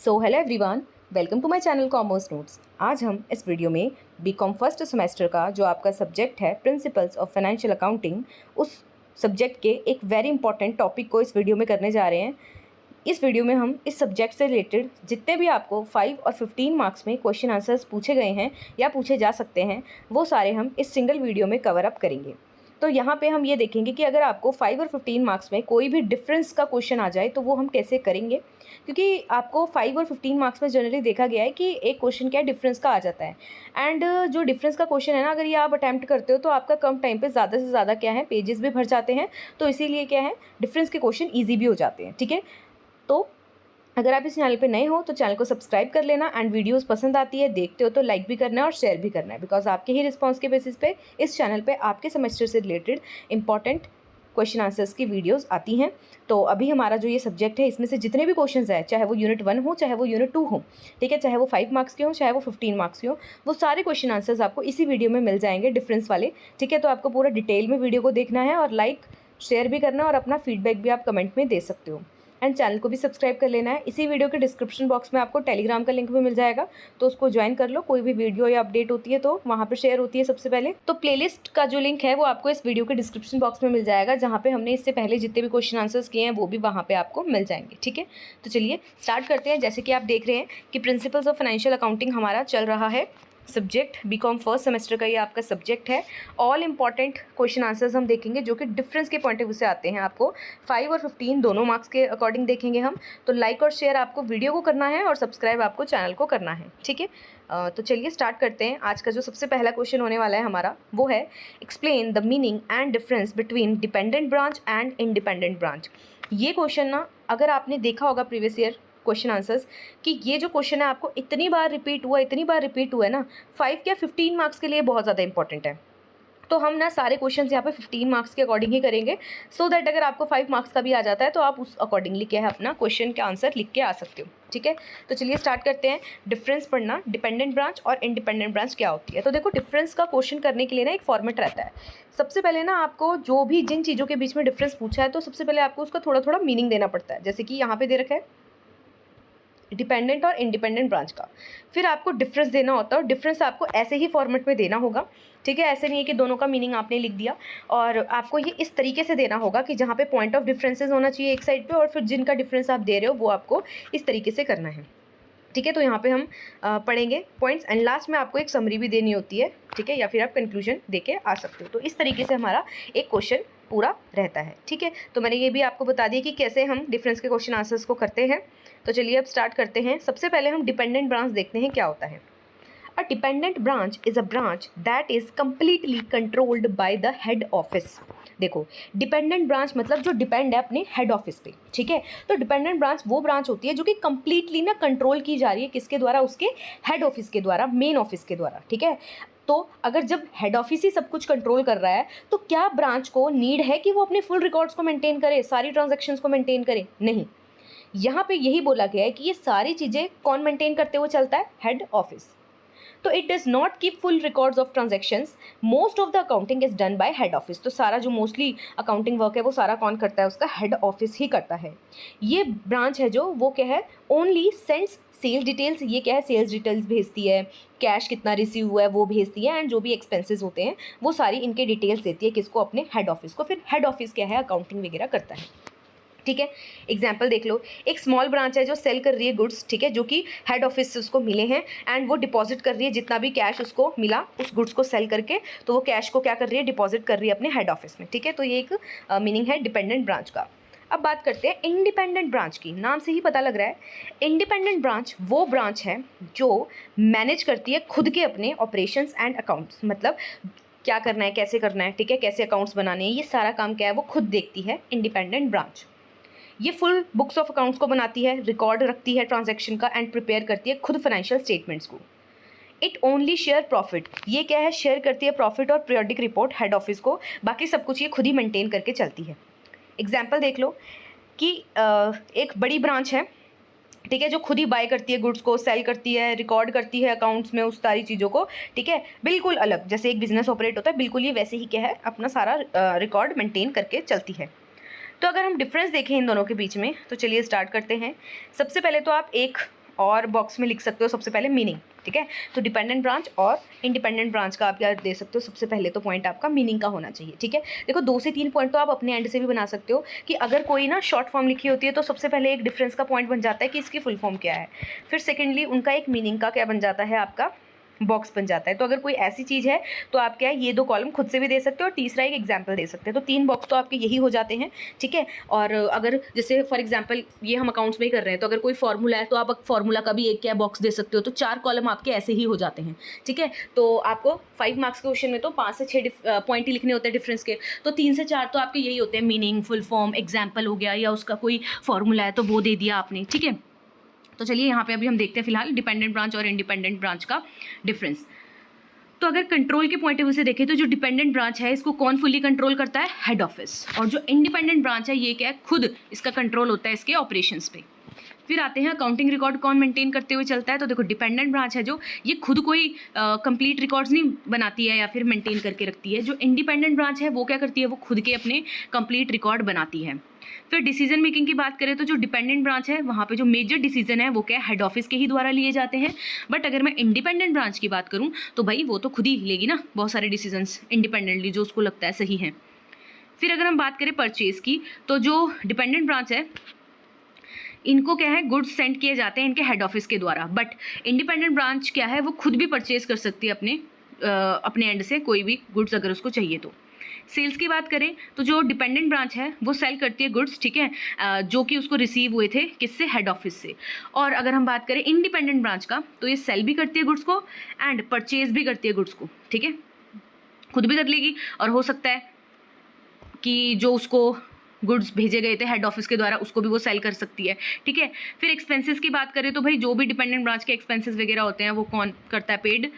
So hello everyone, welcome to my channel commerce notes. आज हम इस वीडियो में बीकॉम फर्स्ट सेमेस्टर का जो आपका सब्जेक्ट है प्रिंसिपल्स ऑफ फाइनेंशियल अकाउंटिंग, उस सब्जेक्ट के एक वेरी इंपॉर्टेंट टॉपिक को इस वीडियो में करने जा रहे हैं। इस वीडियो में हम इस सब्जेक्ट से रिलेटेड जितने भी आपको 5 और 15 मार्क्स में क्वेश्चन आंसर्स पूछे गए हैं या पूछे जा सकते हैं, वो सारे हम इस सिंगल वीडियो में कवर अप करेंगे। तो यहाँ पे हम ये देखेंगे कि अगर आपको 5 और 15 मार्क्स में कोई भी डिफरेंस का क्वेश्चन आ जाए तो वो हम कैसे करेंगे, क्योंकि आपको 5 और 15 मार्क्स में जनरली देखा गया है कि एक क्वेश्चन क्या डिफरेंस का आ जाता है। एंड जो डिफरेंस का क्वेश्चन है ना, अगर ये आप अटैम्प्ट करते हो तो आपका कम टाइम पे ज़्यादा से ज़्यादा क्या है, पेजेस भी भर जाते हैं। तो इसीलिए क्या है, डिफरेंस के क्वेश्चन ईजी भी हो जाते हैं। ठीक है, तो अगर आप इस चैनल पे नए हो तो चैनल को सब्सक्राइब कर लेना। एंड वीडियोस पसंद आती है, देखते हो तो लाइक भी करना है और शेयर भी करना है, बिकॉज आपके ही रिस्पांस के बेसिस पे इस चैनल पे आपके सेमेस्टर से रिलेटेड इंपॉर्टेंट क्वेश्चन आंसर्स की वीडियोस आती हैं। तो अभी हमारा जो ये सब्जेक्ट है, इसमें से जितने भी क्वेश्चंस हैं, चाहे वो यूनिट 1 हो, चाहे वो यूनिट 2 हो, ठीक है, चाहे वो 5 मार्क्स के हो, चाहे वो 15 मार्क्स के हो, वो सारे क्वेश्चन आंसर्स आपको इसी वीडियो में मिल जाएंगे, डिफरेंस वाले। ठीक है, तो आपको पूरा डिटेल में वीडियो को देखना है और लाइक शेयर भी करना है और अपना फीडबैक भी आप कमेंट में दे सकते हो। एंड चैनल को भी सब्सक्राइब कर लेना है। इसी वीडियो के डिस्क्रिप्शन बॉक्स में आपको टेलीग्राम का लिंक भी मिल जाएगा, तो उसको ज्वाइन कर लो। कोई भी वीडियो या अपडेट होती है तो वहाँ पर शेयर होती है सबसे पहले। तो प्लेलिस्ट का जो लिंक है वो आपको इस वीडियो के डिस्क्रिप्शन बॉक्स में मिल जाएगा, जहाँ पे हमने इससे पहले जितने भी क्वेश्चन आंसर्स किए हैं वो भी वहाँ पे आपको मिल जाएंगे। ठीक है, तो चलिए स्टार्ट करते हैं। जैसे कि आप देख रहे हैं कि प्रिंसिपल्स ऑफ फाइनेंशियल अकाउंटिंग हमारा चल रहा है सब्जेक्ट, बीकॉम फर्स्ट सेमेस्टर का ये आपका सब्जेक्ट है। ऑल इंपॉर्टेंट क्वेश्चन आंसर्स हम देखेंगे जो कि डिफरेंस के पॉइंट ऑफ व्यू से आते हैं। आपको 5 और 15 दोनों मार्क्स के अकॉर्डिंग देखेंगे हम। तो लाइक और शेयर आपको वीडियो को करना है और सब्सक्राइब आपको चैनल को करना है। ठीक है, तो चलिए स्टार्ट करते हैं। आज का जो सबसे पहला क्वेश्चन होने वाला है हमारा वो है explain the meaning and difference between dependent branch and independent branch. ये क्वेश्चन ना, अगर आपने देखा होगा प्रीवियस ईयर क्वेश्चन आंसर्स, कि ये जो क्वेश्चन है आपको इतनी बार रिपीट हुआ है ना, 5 या 15 मार्क्स के लिए बहुत ज़्यादा इंपॉर्टेंट है। तो हम ना सारे क्वेश्चंस यहाँ पे 15 मार्क्स के अकॉर्डिंग ही करेंगे, सो दैट अगर आपको 5 मार्क्स का भी आ जाता है तो आप उस अकॉर्डिंगली क्या है अपना क्वेश्चन का आंसर लिख के आ सकते हो। ठीक है, तो चलिए स्टार्ट करते हैं। डिफरेंस पढ़ना, डिपेंडेंट ब्रांच और इंडिपेंडेंट ब्रांच क्या होती है। तो देखो, डिफरेंस का क्वेश्चन करने के लिए ना एक फॉर्मेट रहता है। सबसे पहले ना आपको जो भी जिन चीज़ों के बीच में डिफरेंस पूछा है, तो सबसे पहले आपको उसका थोड़ा थोड़ा मीनिंग देना पड़ता है। जैसे कि यहाँ पे दे रखा है डिपेंडेंट और इंडिपेंडेंट ब्रांच का, फिर आपको डिफरेंस देना होता है और डिफरेंस आपको ऐसे ही फॉर्मेट में देना होगा। ठीक है, ऐसे नहीं है कि दोनों का मीनिंग आपने लिख दिया, और आपको ये इस तरीके से देना होगा कि जहाँ पे पॉइंट ऑफ डिफरेंसेस होना चाहिए एक साइड पे, और फिर जिनका डिफरेंस आप दे रहे हो वो आपको इस तरीके से करना है। ठीक है, तो यहाँ पे हम पढ़ेंगे पॉइंट्स एंड लास्ट में आपको एक समरी भी देनी होती है। ठीक है, या फिर आप कंक्लूजन दे के आ सकते हो। तो इस तरीके से हमारा एक क्वेश्चन पूरा रहता है। ठीक है, तो मैंने ये भी आपको बता दिया कि कैसे हम डिफरेंस के क्वेश्चन आंसर्स को करते हैं। तो चलिए अब स्टार्ट करते हैं। सबसे पहले हम डिपेंडेंट ब्रांच देखते हैं क्या होता है। A dependent branch is a branch that is completely controlled by the head office. देखो, डिपेंडेंट ब्रांच मतलब जो डिपेंड है अपने हेड ऑफिस पे। ठीक है, तो डिपेंडेंट ब्रांच वो ब्रांच होती है जो कि कंप्लीटली ना कंट्रोल की जा रही है, किसके द्वारा, उसके हेड ऑफिस के द्वारा, मेन ऑफिस के द्वारा। ठीक है, तो अगर जब हेड ऑफिस ही सब कुछ कंट्रोल कर रहा है तो क्या ब्रांच को नीड है कि वो अपने फुल रिकॉर्ड्स को मेंटेन करे, सारी ट्रांजैक्शंस को मेंटेन करे? नहीं, यहाँ पे यही बोला गया है कि ये सारी चीज़ें कौन मेंटेन करते हुए चलता है? Head office. तो it does not keep full records of transactions, most of the accounting is done by head office. तो सारा जो मोस्टली अकाउंटिंग वर्क है वो सारा कौन करता है? उसका हेड ऑफिस ही करता है। ये ब्रांच है जो वो क्या है, ओनली सेंड्स सेल्स डिटेल्स। ये क्या है, सेल्स डिटेल्स भेजती है, कैश कितना रिसीव हुआ है वो भेजती है, एंड जो भी एक्सपेंसेस होते हैं वो सारी इनके डिटेल्स देती है, किसको? अपने हेड ऑफिस को। फिर हेड ऑफिस क्या है, अकाउंटिंग वगैरह करता है। ठीक है, एग्जाम्पल देख लो। एक स्मॉल ब्रांच है जो सेल कर रही है गुड्स, ठीक है, जो कि हेड ऑफिस से उसको मिले हैं, एंड वो डिपॉजिट कर रही है जितना भी कैश उसको मिला उस गुड्स को सेल करके, तो वो कैश को क्या कर रही है, डिपॉजिट कर रही है अपने हेड ऑफिस में। ठीक है, तो ये एक मीनिंग है डिपेंडेंट ब्रांच का। अब बात करते हैं इंडिपेंडेंट ब्रांच की। नाम से ही पता लग रहा है, इंडिपेंडेंट ब्रांच वो ब्रांच है जो मैनेज करती है खुद के अपने ऑपरेशंस एंड अकाउंट्स। मतलब क्या करना है, कैसे करना है, ठीक है, कैसे अकाउंट्स बनाने हैं, ये सारा काम क्या है वो खुद देखती है इंडिपेंडेंट ब्रांच। ये फुल बुक्स ऑफ अकाउंट्स को बनाती है, रिकॉर्ड रखती है ट्रांजैक्शन का, एंड प्रिपेयर करती है खुद फाइनेंशियल स्टेटमेंट्स को। इट ओनली शेयर प्रॉफिट, ये क्या है, शेयर करती है प्रॉफिट और पीरियोडिक रिपोर्ट हेड ऑफिस को। बाकी सब कुछ ये खुद ही मेंटेन करके चलती है। एग्जाम्पल देख लो कि एक बड़ी ब्रांच है, ठीक है, जो खुद ही बाय करती है गुड्स को, सेल करती है, रिकॉर्ड करती है अकाउंट्स में उस सारी चीज़ों को। ठीक है, बिल्कुल अलग जैसे एक बिजनेस ऑपरेट होता है, बिल्कुल ये वैसे ही क्या है, अपना सारा रिकॉर्ड मेंटेन करके चलती है। तो अगर हम डिफरेंस देखें इन दोनों के बीच में, तो चलिए स्टार्ट करते हैं। सबसे पहले तो आप एक और बॉक्स में लिख सकते हो सबसे पहले मीनिंग, ठीक है। तो डिपेंडेंट ब्रांच और इंडिपेंडेंट ब्रांच का आप क्या दे सकते हो, सबसे पहले तो पॉइंट आपका मीनिंग का होना चाहिए, ठीक है। देखो 2 से 3 पॉइंट तो आप अपने एंड से भी बना सकते हो कि अगर कोई ना शॉर्ट फॉर्म लिखी होती है तो सबसे पहले एक डिफरेंस का पॉइंट बन जाता है कि इसकी फुल फॉर्म क्या है, फिर सेकेंडली उनका एक मीनिंग का क्या बन जाता है, आपका बॉक्स बन जाता है। तो अगर कोई ऐसी चीज़ है तो आप क्या है ये 2 कॉलम खुद से भी दे सकते हो और तीसरा एक एग्जाम्पल दे सकते हैं। तो 3 बॉक्स तो आपके यही हो जाते हैं, ठीक है। और अगर जैसे फॉर एग्जाम्पल ये हम अकाउंट्स में ही कर रहे हैं, तो अगर कोई फॉर्मूला है तो आप फॉर्मूला का भी एक क्या बॉक्स दे सकते हो, तो 4 कॉलम आपके ऐसे ही हो जाते हैं, ठीक है। तो आपको 5 मार्क्स के क्वेश्चन में तो 5 से 6 पॉइंट ही लिखने होते हैं डिफरेंस के, तो 3 से 4 तो आपके यही होते हैं, मीनिंग, फुल फॉर्म, एग्जाम्पल हो गया, या उसका कोई फॉर्मूला है तो वो दे दिया आपने, ठीक है। तो चलिए यहाँ पे अभी हम देखते हैं फिलहाल डिपेंडेंट ब्रांच और इंडिपेंडेंट ब्रांच का डिफरेंस। तो अगर कंट्रोल के पॉइंट ऑफ व्यू से देखें तो जो डिपेंडेंट ब्रांच है इसको कौन फुली कंट्रोल करता है, हेड ऑफिस, और जो इंडिपेंडेंट ब्रांच है ये क्या है, खुद इसका कंट्रोल होता है इसके ऑपरेशंस पे। फिर आते हैं अकाउंटिंग रिकॉर्ड कौन मेंटेन करते हुए चलता है, तो देखो डिपेंडेंट ब्रांच है जो ये खुद कोई कंप्लीट रिकॉर्ड्स नहीं बनाती है या फिर मेंटेन करके रखती है। जो इंडिपेंडेंट ब्रांच है वो क्या करती है, वो खुद के अपने कंप्लीट रिकॉर्ड बनाती है। फिर डिसीजन मेकिंग की बात करें तो जो डिपेंडेंट ब्रांच है वहाँ पे जो मेजर डिसीजन है वो क्या है, हेड ऑफिस के ही द्वारा लिए जाते हैं। बट अगर मैं इंडिपेंडेंट ब्रांच की बात करूँ तो भाई वो तो खुद ही लेगी ना बहुत सारे डिसीजंस इंडिपेंडेंटली जो उसको लगता है सही है। फिर अगर हम बात करें परचेज की तो जो डिपेंडेंट ब्रांच है इनको क्या है, गुड्स सेंड किए जाते हैं इनके हेड ऑफिस के द्वारा। बट इंडिपेंडेंट ब्रांच क्या है, वो खुद भी परचेज कर सकती है अपने एंड से कोई भी गुड्स अगर उसको चाहिए तो। सेल्स की बात करें तो जो डिपेंडेंट ब्रांच है वो सेल करती है गुड्स, ठीक है, जो कि उसको रिसीव हुए थे किससे, हेड ऑफिस से। और अगर हम बात करें इंडिपेंडेंट ब्रांच का तो ये सेल भी करती है गुड्स को एंड परचेज भी करती है गुड्स को, ठीक है, खुद भी कर लेगी और हो सकता है कि जो उसको गुड्स भेजे गए थे हेड ऑफिस के द्वारा उसको भी वो सेल कर सकती है, ठीक है। फिर एक्सपेंसेस की बात करें तो भाई जो भी डिपेंडेंट ब्रांच के एक्सपेंसेस वगैरह होते हैं वो कौन करता है, पेड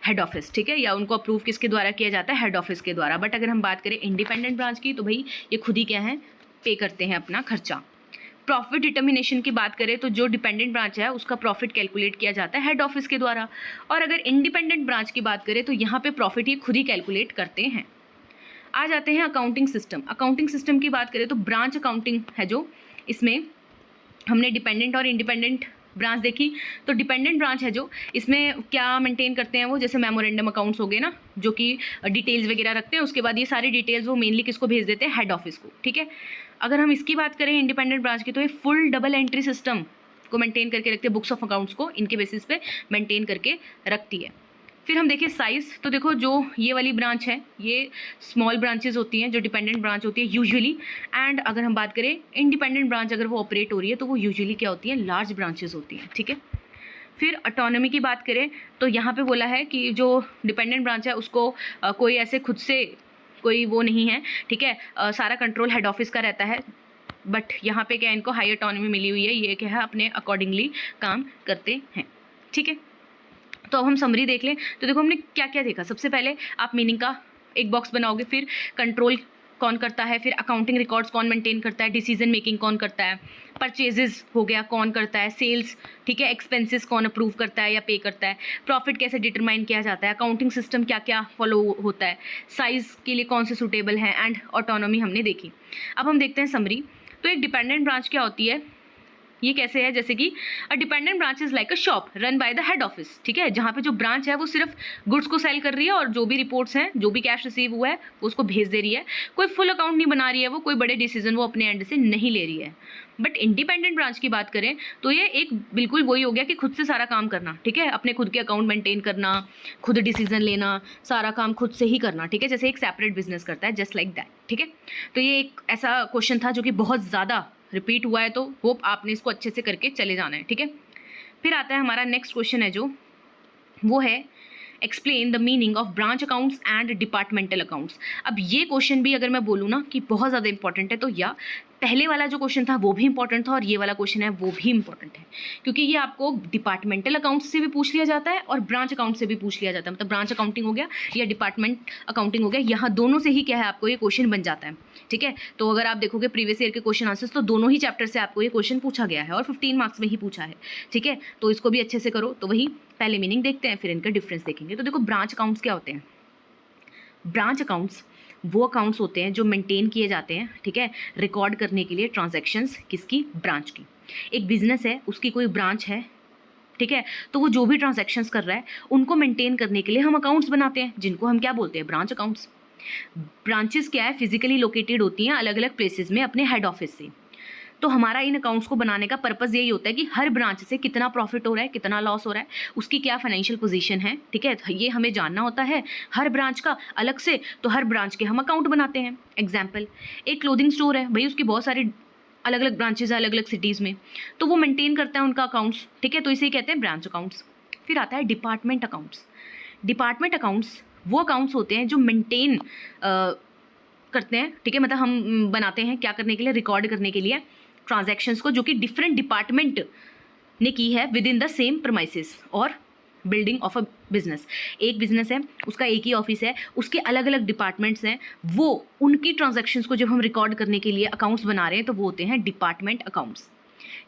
हेड ऑफिस, ठीक है, या उनको अप्रूव किसके द्वारा किया जाता है, हेड ऑफिस के द्वारा। बट अगर हम बात करें इंडिपेंडेंट ब्रांच की तो भाई ये खुद ही क्या है, पे करते हैं अपना खर्चा। प्रॉफिट डिटर्मिनेशन की बात करें तो जो डिपेंडेंट ब्रांच है उसका प्रॉफिट कैलकुलेट किया जाता है हेड ऑफिस के द्वारा। और अगर इंडिपेंडेंट ब्रांच की बात करें तो यहाँ पे प्रॉफिट ये खुद ही कैलकुलेट करते हैं। आ जाते हैं अकाउंटिंग सिस्टम। अकाउंटिंग सिस्टम की बात करें तो ब्रांच अकाउंटिंग है जो, इसमें हमने डिपेंडेंट और इंडिपेंडेंट ब्रांच देखी। तो डिपेंडेंट ब्रांच है जो इसमें क्या मेंटेन करते हैं वो, जैसे मेमोरेंडम अकाउंट्स हो गए ना जो कि डिटेल्स वगैरह रखते हैं, उसके बाद ये सारी डिटेल्स वो मेनली किसको भेज देते हैं, हेड ऑफिस को, ठीक है। अगर हम इसकी बात करें इंडिपेंडेंट ब्रांच की तो ये फुल डबल एंट्री सिस्टम को मेंटेन करके रखती है, बुक्स ऑफ अकाउंट्स को इनके बेसिस पे मेंटेन करके रखती है। फिर हम देखें साइज़, तो देखो जो ये वाली ब्रांच है ये स्मॉल ब्रांचेस होती हैं जो डिपेंडेंट ब्रांच होती है यूजुअली। एंड अगर हम बात करें इंडिपेंडेंट ब्रांच अगर वो ऑपरेट हो रही है तो वो यूजुअली क्या होती है, लार्ज ब्रांचेस होती हैं, ठीक है। फिर ऑटोनॉमी की बात करें तो यहाँ पे बोला है कि जो डिपेंडेंट ब्रांच है उसको कोई ऐसे खुद से कोई वो नहीं है, ठीक है, सारा कंट्रोल हेड ऑफिस का रहता है। बट यहाँ पे क्या इनको हाई ऑटोनॉमी मिली हुई है, ये क्या है अपने अकॉर्डिंगली काम करते हैं, ठीक है। तो अब हम समरी देख लें तो देखो हमने क्या क्या देखा। सबसे पहले आप मीनिंग का एक बॉक्स बनाओगे, फिर कंट्रोल कौन करता है, फिर अकाउंटिंग रिकॉर्ड्स कौन मेंटेन करता है, डिसीजन मेकिंग कौन करता है, परचेजेस हो गया कौन करता है, सेल्स, ठीक है, एक्सपेंसेस कौन अप्रूव करता है या पे करता है, प्रॉफिट कैसे डिटरमाइन किया जाता है, अकाउंटिंग सिस्टम क्या क्या फॉलो होता है, साइज़ के लिए कौन से सूटेबल हैं, एंड ऑटोनॉमी हमने देखी। अब हम देखते हैं समरी। तो एक डिपेंडेंट ब्रांच क्या होती है, ये कैसे है, जैसे कि a dependent branch is like a shop run by the head office, ठीक है, जहाँ पे जो ब्रांच है वो सिर्फ गुड्स को सेल कर रही है और जो भी रिपोर्ट्स हैं, जो भी कैश रिसीव हुआ है वो उसको भेज दे रही है, कोई फुल अकाउंट नहीं बना रही है, वो कोई बड़े डिसीजन वो अपने एंड से नहीं ले रही है। बट इंडिपेंडेंट ब्रांच की बात करें तो ये एक बिल्कुल वही हो गया कि खुद से सारा काम करना, ठीक है, अपने खुद के अकाउंट मेंटेन करना, खुद डिसीजन लेना, सारा काम खुद से ही करना, ठीक है, जैसे एक सेपरेट बिजनेस करता है, जस्ट लाइक दैट, ठीक है। तो ये एक ऐसा क्वेश्चन था जो कि बहुत ज़्यादा रिपीट हुआ है, तो होप आपने इसको अच्छे से करके चले जाना है, ठीक है। फिर आता है हमारा नेक्स्ट क्वेश्चन है जो वो है explain the meaning of branch accounts and departmental accounts. अब ये क्वेश्चन भी अगर मैं बोलूँ ना कि बहुत ज़्यादा इंपॉर्टेंट है, तो या पहले वाला जो क्वेश्चन था वो भी इंपॉर्टेंट था और ये वाला क्वेश्चन है वो भी इंपॉर्टेंट है, क्योंकि ये आपको डिपार्टमेंटल अकाउंट्स से भी पूछ लिया जाता है और ब्रांच अकाउंट से भी पूछ लिया जाता है। मतलब ब्रांच अकाउंटिंग हो गया या डिपार्टमेंट अकाउंटिंग हो गया, यहाँ दोनों से ही क्या है आपको ये क्वेश्चन बन जाता है, ठीक है। तो अगर आप देखोगे प्रीवियस ईयर के क्वेश्चन आंसर्स तो दोनों ही चैप्टर से आपको ये क्वेश्चन पूछा गया है और 15 मार्क्स में ही पूछा है, ठीक है। तो इसको भी अच्छे से करो। तो वही पहले मीनिंग देखते हैं फिर इनका डिफरेंस देखेंगे। तो देखो ब्रांच अकाउंट्स क्या होते हैं। ब्रांच अकाउंट्स वो अकाउंट्स होते हैं जो मेंटेन किए जाते हैं, ठीक है, रिकॉर्ड करने के लिए ट्रांजैक्शंस किसकी, ब्रांच की। एक बिजनेस है उसकी कोई ब्रांच है, ठीक है। तो वो जो भी ट्रांजैक्शंस कर रहा है उनको मेंटेन करने के लिए हम अकाउंट्स बनाते हैं, जिनको हम क्या बोलते हैं, ब्रांच अकाउंट्स। ब्रांचेस क्या है, फिजिकली लोकेटेड होती हैं अलग अलग प्लेसेस में अपने हेड ऑफिस से। तो हमारा इन अकाउंट्स को बनाने का पर्पस यही होता है कि हर ब्रांच से कितना प्रॉफिट हो रहा है, कितना लॉस हो रहा है, उसकी क्या फाइनेंशियल पोजीशन है, ठीक है, ये हमें जानना होता है हर ब्रांच का अलग से। तो हर ब्रांच के हम अकाउंट बनाते हैं। एग्जाम्पल, एक क्लोथिंग स्टोर है भाई, उसकी बहुत सारी अलग अलग ब्रांचेज है अलग अलग सिटीज़ में, तो वो मेंटेन करता है उनका अकाउंट्स, ठीक है, तो इसे कहते हैं ब्रांच अकाउंट्स। फिर आता है डिपार्टमेंट अकाउंट्स। डिपार्टमेंट अकाउंट्स वो अकाउंट्स होते हैं जो मेंटेन करते हैं, ठीक है, मतलब हम बनाते हैं क्या करने के लिए, रिकॉर्ड करने के लिए ट्रांजैक्शंस को जो कि डिफरेंट डिपार्टमेंट ने की है with in the same premises और बिल्डिंग ऑफ अ बिजनेस। एक बिजनेस है, उसका एक ही ऑफिस है, उसके अलग अलग डिपार्टमेंट्स हैं, वो उनकी ट्रांजैक्शंस को जब हम रिकॉर्ड करने के लिए अकाउंट्स बना रहे हैं तो वो होते हैं डिपार्टमेंट अकाउंट्स।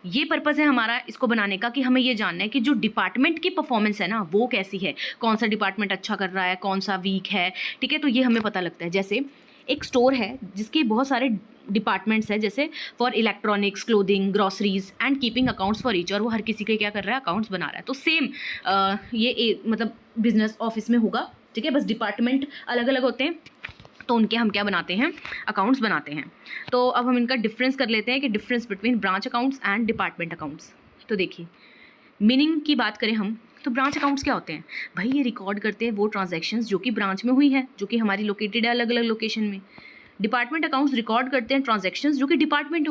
ये पर्पज़ है हमारा इसको बनाने का कि हमें ये जानना है कि जो डिपार्टमेंट की परफॉर्मेंस है ना वो कैसी है, कौन सा डिपार्टमेंट अच्छा कर रहा है, कौन सा वीक है, ठीक है, तो ये हमें पता लगता है। जैसे एक स्टोर है जिसके बहुत सारे डिपार्टमेंट्स हैं, जैसे for electronics, clothing, groceries and keeping accounts for each, और वो हर किसी के क्या कर रहा है, अकाउंट्स बना रहा है। तो सेम मतलब बिजनेस ऑफिस में होगा, ठीक है, बस डिपार्टमेंट अलग अलग होते हैं तो उनके हम क्या बनाते हैं, अकाउंट्स बनाते हैं। तो अब हम इनका डिफरेंस कर लेते हैं कि difference between branch accounts and department accounts. तो देखिए मीनिंग की बात करें हम तो ब्रांच अकाउंट्स क्या होते हैं भाई, ये रिकॉर्ड करते हैं वो ट्रांजैक्शंस जो कि ब्रांच में हुई है, जो कि हमारी लोकेटेड है अलग अलग लोकेशन में। डिपार्टमेंट अकाउंट्स रिकॉर्ड करते हैं ट्रांजैक्शंस जो कि डिपार्टमेंट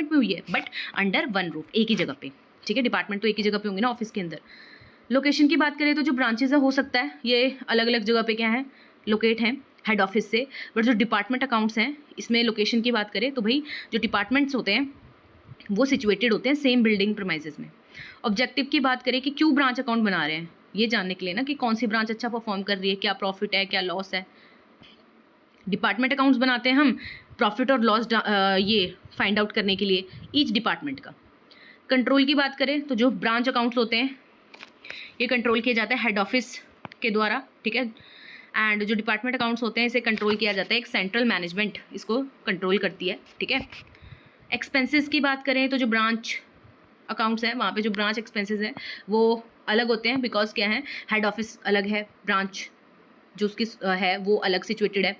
में हुई है बट अंडर वन रूफ, एक ही जगह पे, ठीक है, डिपार्टमेंट तो एक ही जगह पे होंगे ना ऑफिस के अंदर। लोकेशन की बात करें तो जो ब्रांचेज है हो सकता है ये अलग अलग जगह पे क्या है, लोकेट हैं हेड ऑफिस से, बट जो डिपार्टमेंट अकाउंट्स हैं इसमें लोकेशन की बात करें तो भाई जो डिपार्टमेंट्स होते हैं वो सिचुएटेड होते हैं सेम बिल्डिंग प्रमाइजेज में। ऑब्जेक्टिव की बात करें कि क्यों ब्रांच अकाउंट बना रहे हैं, ये जानने के लिए ना कि कौन सी ब्रांच अच्छा परफॉर्म कर रही है, क्या प्रॉफिट है क्या लॉस है। डिपार्टमेंट अकाउंट्स बनाते हैं हम प्रॉफिट और लॉस ये फाइंड आउट करने के लिए ईच डिपार्टमेंट का। कंट्रोल की बात करें तो जो ब्रांच अकाउंट्स होते हैं ये कंट्रोल किया जाता है हेड ऑफिस के द्वारा, ठीक है, एंड जो डिपार्टमेंट अकाउंट्स होते हैं इसे कंट्रोल किया जाता है, एक सेंट्रल मैनेजमेंट इसको कंट्रोल करती है, ठीक है। एक्सपेंसेस की बात करें तो जो ब्रांच अकाउंट्स है वहाँ पे जो ब्रांच एक्सपेंसेस है वो अलग होते हैं, बिकॉज क्या है, हेड ऑफिस अलग है, ब्रांच जो उसकी है वो अलग सिचुएटेड है।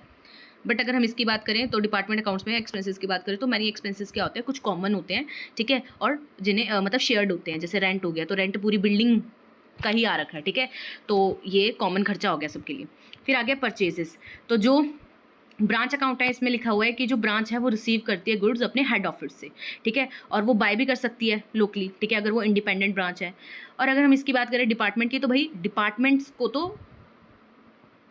बट अगर हम इसकी बात करें तो डिपार्टमेंट अकाउंट्स में एक्सपेंसेस की बात करें तो मैनी एक्सपेंसेस क्या होते हैं, कुछ कॉमन होते हैं, ठीक है, और जिन्हें मतलब शेयर्ड होते हैं। जैसे रेंट हो गया तो रेंट पूरी बिल्डिंग का ही आ रखा है, ठीक है, तो ये कॉमन खर्चा हो गया सबके लिए। फिर आ गया परचेजेस। तो जो ब्रांच अकाउंट है इसमें लिखा हुआ है कि जो ब्रांच है वो रिसीव करती है गुड्स अपने हेड ऑफिस से, ठीक है, और वो बाय भी कर सकती है लोकली, ठीक है, अगर वो इंडिपेंडेंट ब्रांच है। और अगर हम इसकी बात करें डिपार्टमेंट की तो भाई डिपार्टमेंट्स को तो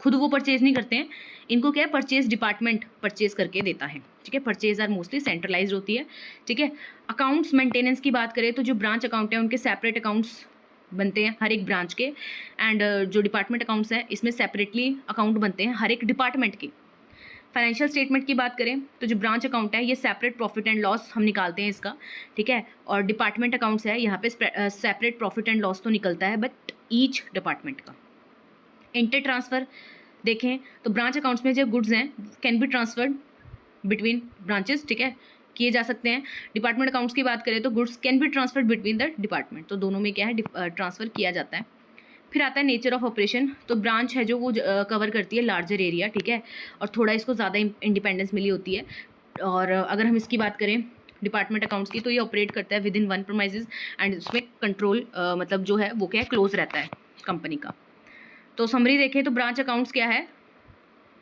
खुद वो परचेज नहीं करते हैं, इनको क्या है, परचेज डिपार्टमेंट परचेज करके देता है, ठीक है, परचेज आर मोस्टली सेंट्रलाइज्ड होती है, ठीक है। अकाउंट्स मेंटेनेंस की बात करें तो जो ब्रांच अकाउंट है उनके सेपरेट अकाउंट्स बनते हैं हर एक ब्रांच के, एंड जो डिपार्टमेंट अकाउंट्स हैं इसमें सेपरेटली अकाउंट बनते हैं हर एक डिपार्टमेंट के। फाइनेंशियल स्टेटमेंट की बात करें तो जो ब्रांच अकाउंट है ये सेपरेट प्रॉफिट एंड लॉस हम निकालते हैं इसका, ठीक है, और डिपार्टमेंट अकाउंट्स है यहाँ पे सेपरेट प्रॉफिट एंड लॉस तो निकलता है बट ईच डिपार्टमेंट का। इंटर ट्रांसफ़र देखें तो ब्रांच अकाउंट्स में जो गुड्स हैं can be transferred between branches, ठीक है, किए जा सकते हैं। डिपार्टमेंट अकाउंट्स की बात करें तो goods can be transferred between the department, तो दोनों में क्या है, ट्रांसफ़र किया जाता है। फिर आता है नेचर ऑफ ऑपरेशन। तो ब्रांच है जो वो कवर करती है लार्जर एरिया, ठीक है, और थोड़ा इसको ज़्यादा इंडिपेंडेंस मिली होती है। और अगर हम इसकी बात करें डिपार्टमेंट अकाउंट्स की तो ये ऑपरेट करता है विद इन वन प्रमाइजेज एंड उसमें कंट्रोल मतलब जो है वो क्या है, क्लोज रहता है कंपनी का। तो समरी देखें तो ब्रांच अकाउंट्स क्या है,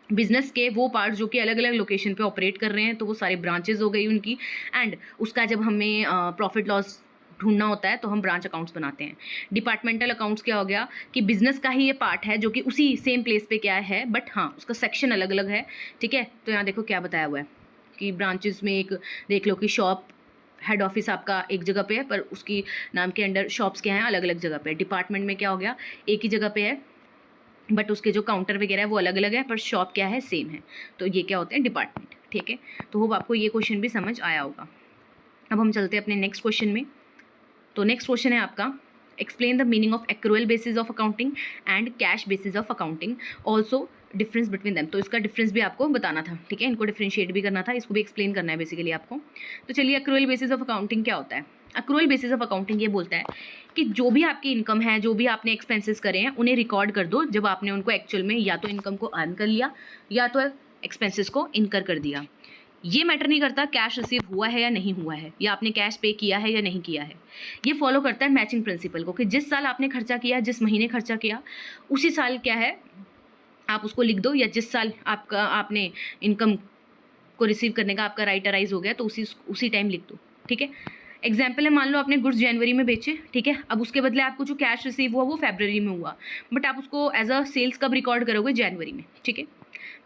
बिजनेस के वो पार्ट जो कि अलग अलग लोकेशन पे ऑपरेट कर रहे हैं, तो वो सारे ब्रांचेज हो गई उनकी, एंड उसका जब हमें प्रॉफिट लॉस ढूंढना होता है तो हम ब्रांच अकाउंट्स बनाते हैं। डिपार्टमेंटल अकाउंट्स क्या हो गया कि बिजनेस का ही ये पार्ट है जो कि उसी सेम प्लेस पे क्या है, बट हाँ उसका सेक्शन अलग अलग है, ठीक है। तो यहाँ देखो क्या बताया हुआ है कि ब्रांचेस में एक देख लो कि शॉप हेड ऑफिस आपका एक जगह पे है पर उसकी नाम के अंडर शॉप्स क्या हैं अलग अलग जगह पे। डिपार्टमेंट में क्या हो गया, एक ही जगह पे है बट उसके जो काउंटर वगैरह है वो अलग अलग है पर शॉप क्या है, सेम है। तो ये क्या होते हैं, डिपार्टमेंट, ठीक है। तो होप आपको ये क्वेश्चन भी समझ आया होगा। अब हम चलते हैं अपने नेक्स्ट क्वेश्चन में। तो नेक्स्ट क्वेश्चन है आपका, explain the meaning of accrual basis of accounting and cash basis of accounting, also difference between them. तो इसका डिफरेंस भी आपको बताना था, ठीक है, इनको डिफरेंशिएट भी करना था, इसको भी एक्सप्लेन करना है बेसिकली आपको। तो चलिए एक्रूअल बेसिस ऑफ अकाउंटिंग क्या होता है। अक्रूवल बेसिस ऑफ अकाउंटिंग ये बोलता है कि जो भी आपकी इनकम है, जो भी आपने एक्सपेंसेस करे हैं, उन्हें रिकॉर्ड कर दो जब आपने उनको एक्चुअल में या तो इनकम को अर्न कर लिया या तो एक्सपेंसेस को इनकर कर दिया। ये मैटर नहीं करता कैश रिसीव हुआ है या नहीं हुआ है, या आपने कैश पे किया है या नहीं किया है। ये फॉलो करता है मैचिंग प्रिंसिपल को कि जिस साल आपने खर्चा किया, जिस महीने खर्चा किया, उसी साल क्या है आप उसको लिख दो, या जिस साल आपने इनकम को रिसीव करने का आपका राइट अराइज हो गया तो उसी टाइम लिख दो। ठीक है, एग्जाम्पल है, मान लो आपने गुड्स जनवरी में बेचे, ठीक है, अब उसके बदले आपको जो कैश रिसीव हुआ वो फरवरी में हुआ, बट आप उसको एज अ सेल्स कब रिकॉर्ड करोगे? जनवरी में। ठीक है,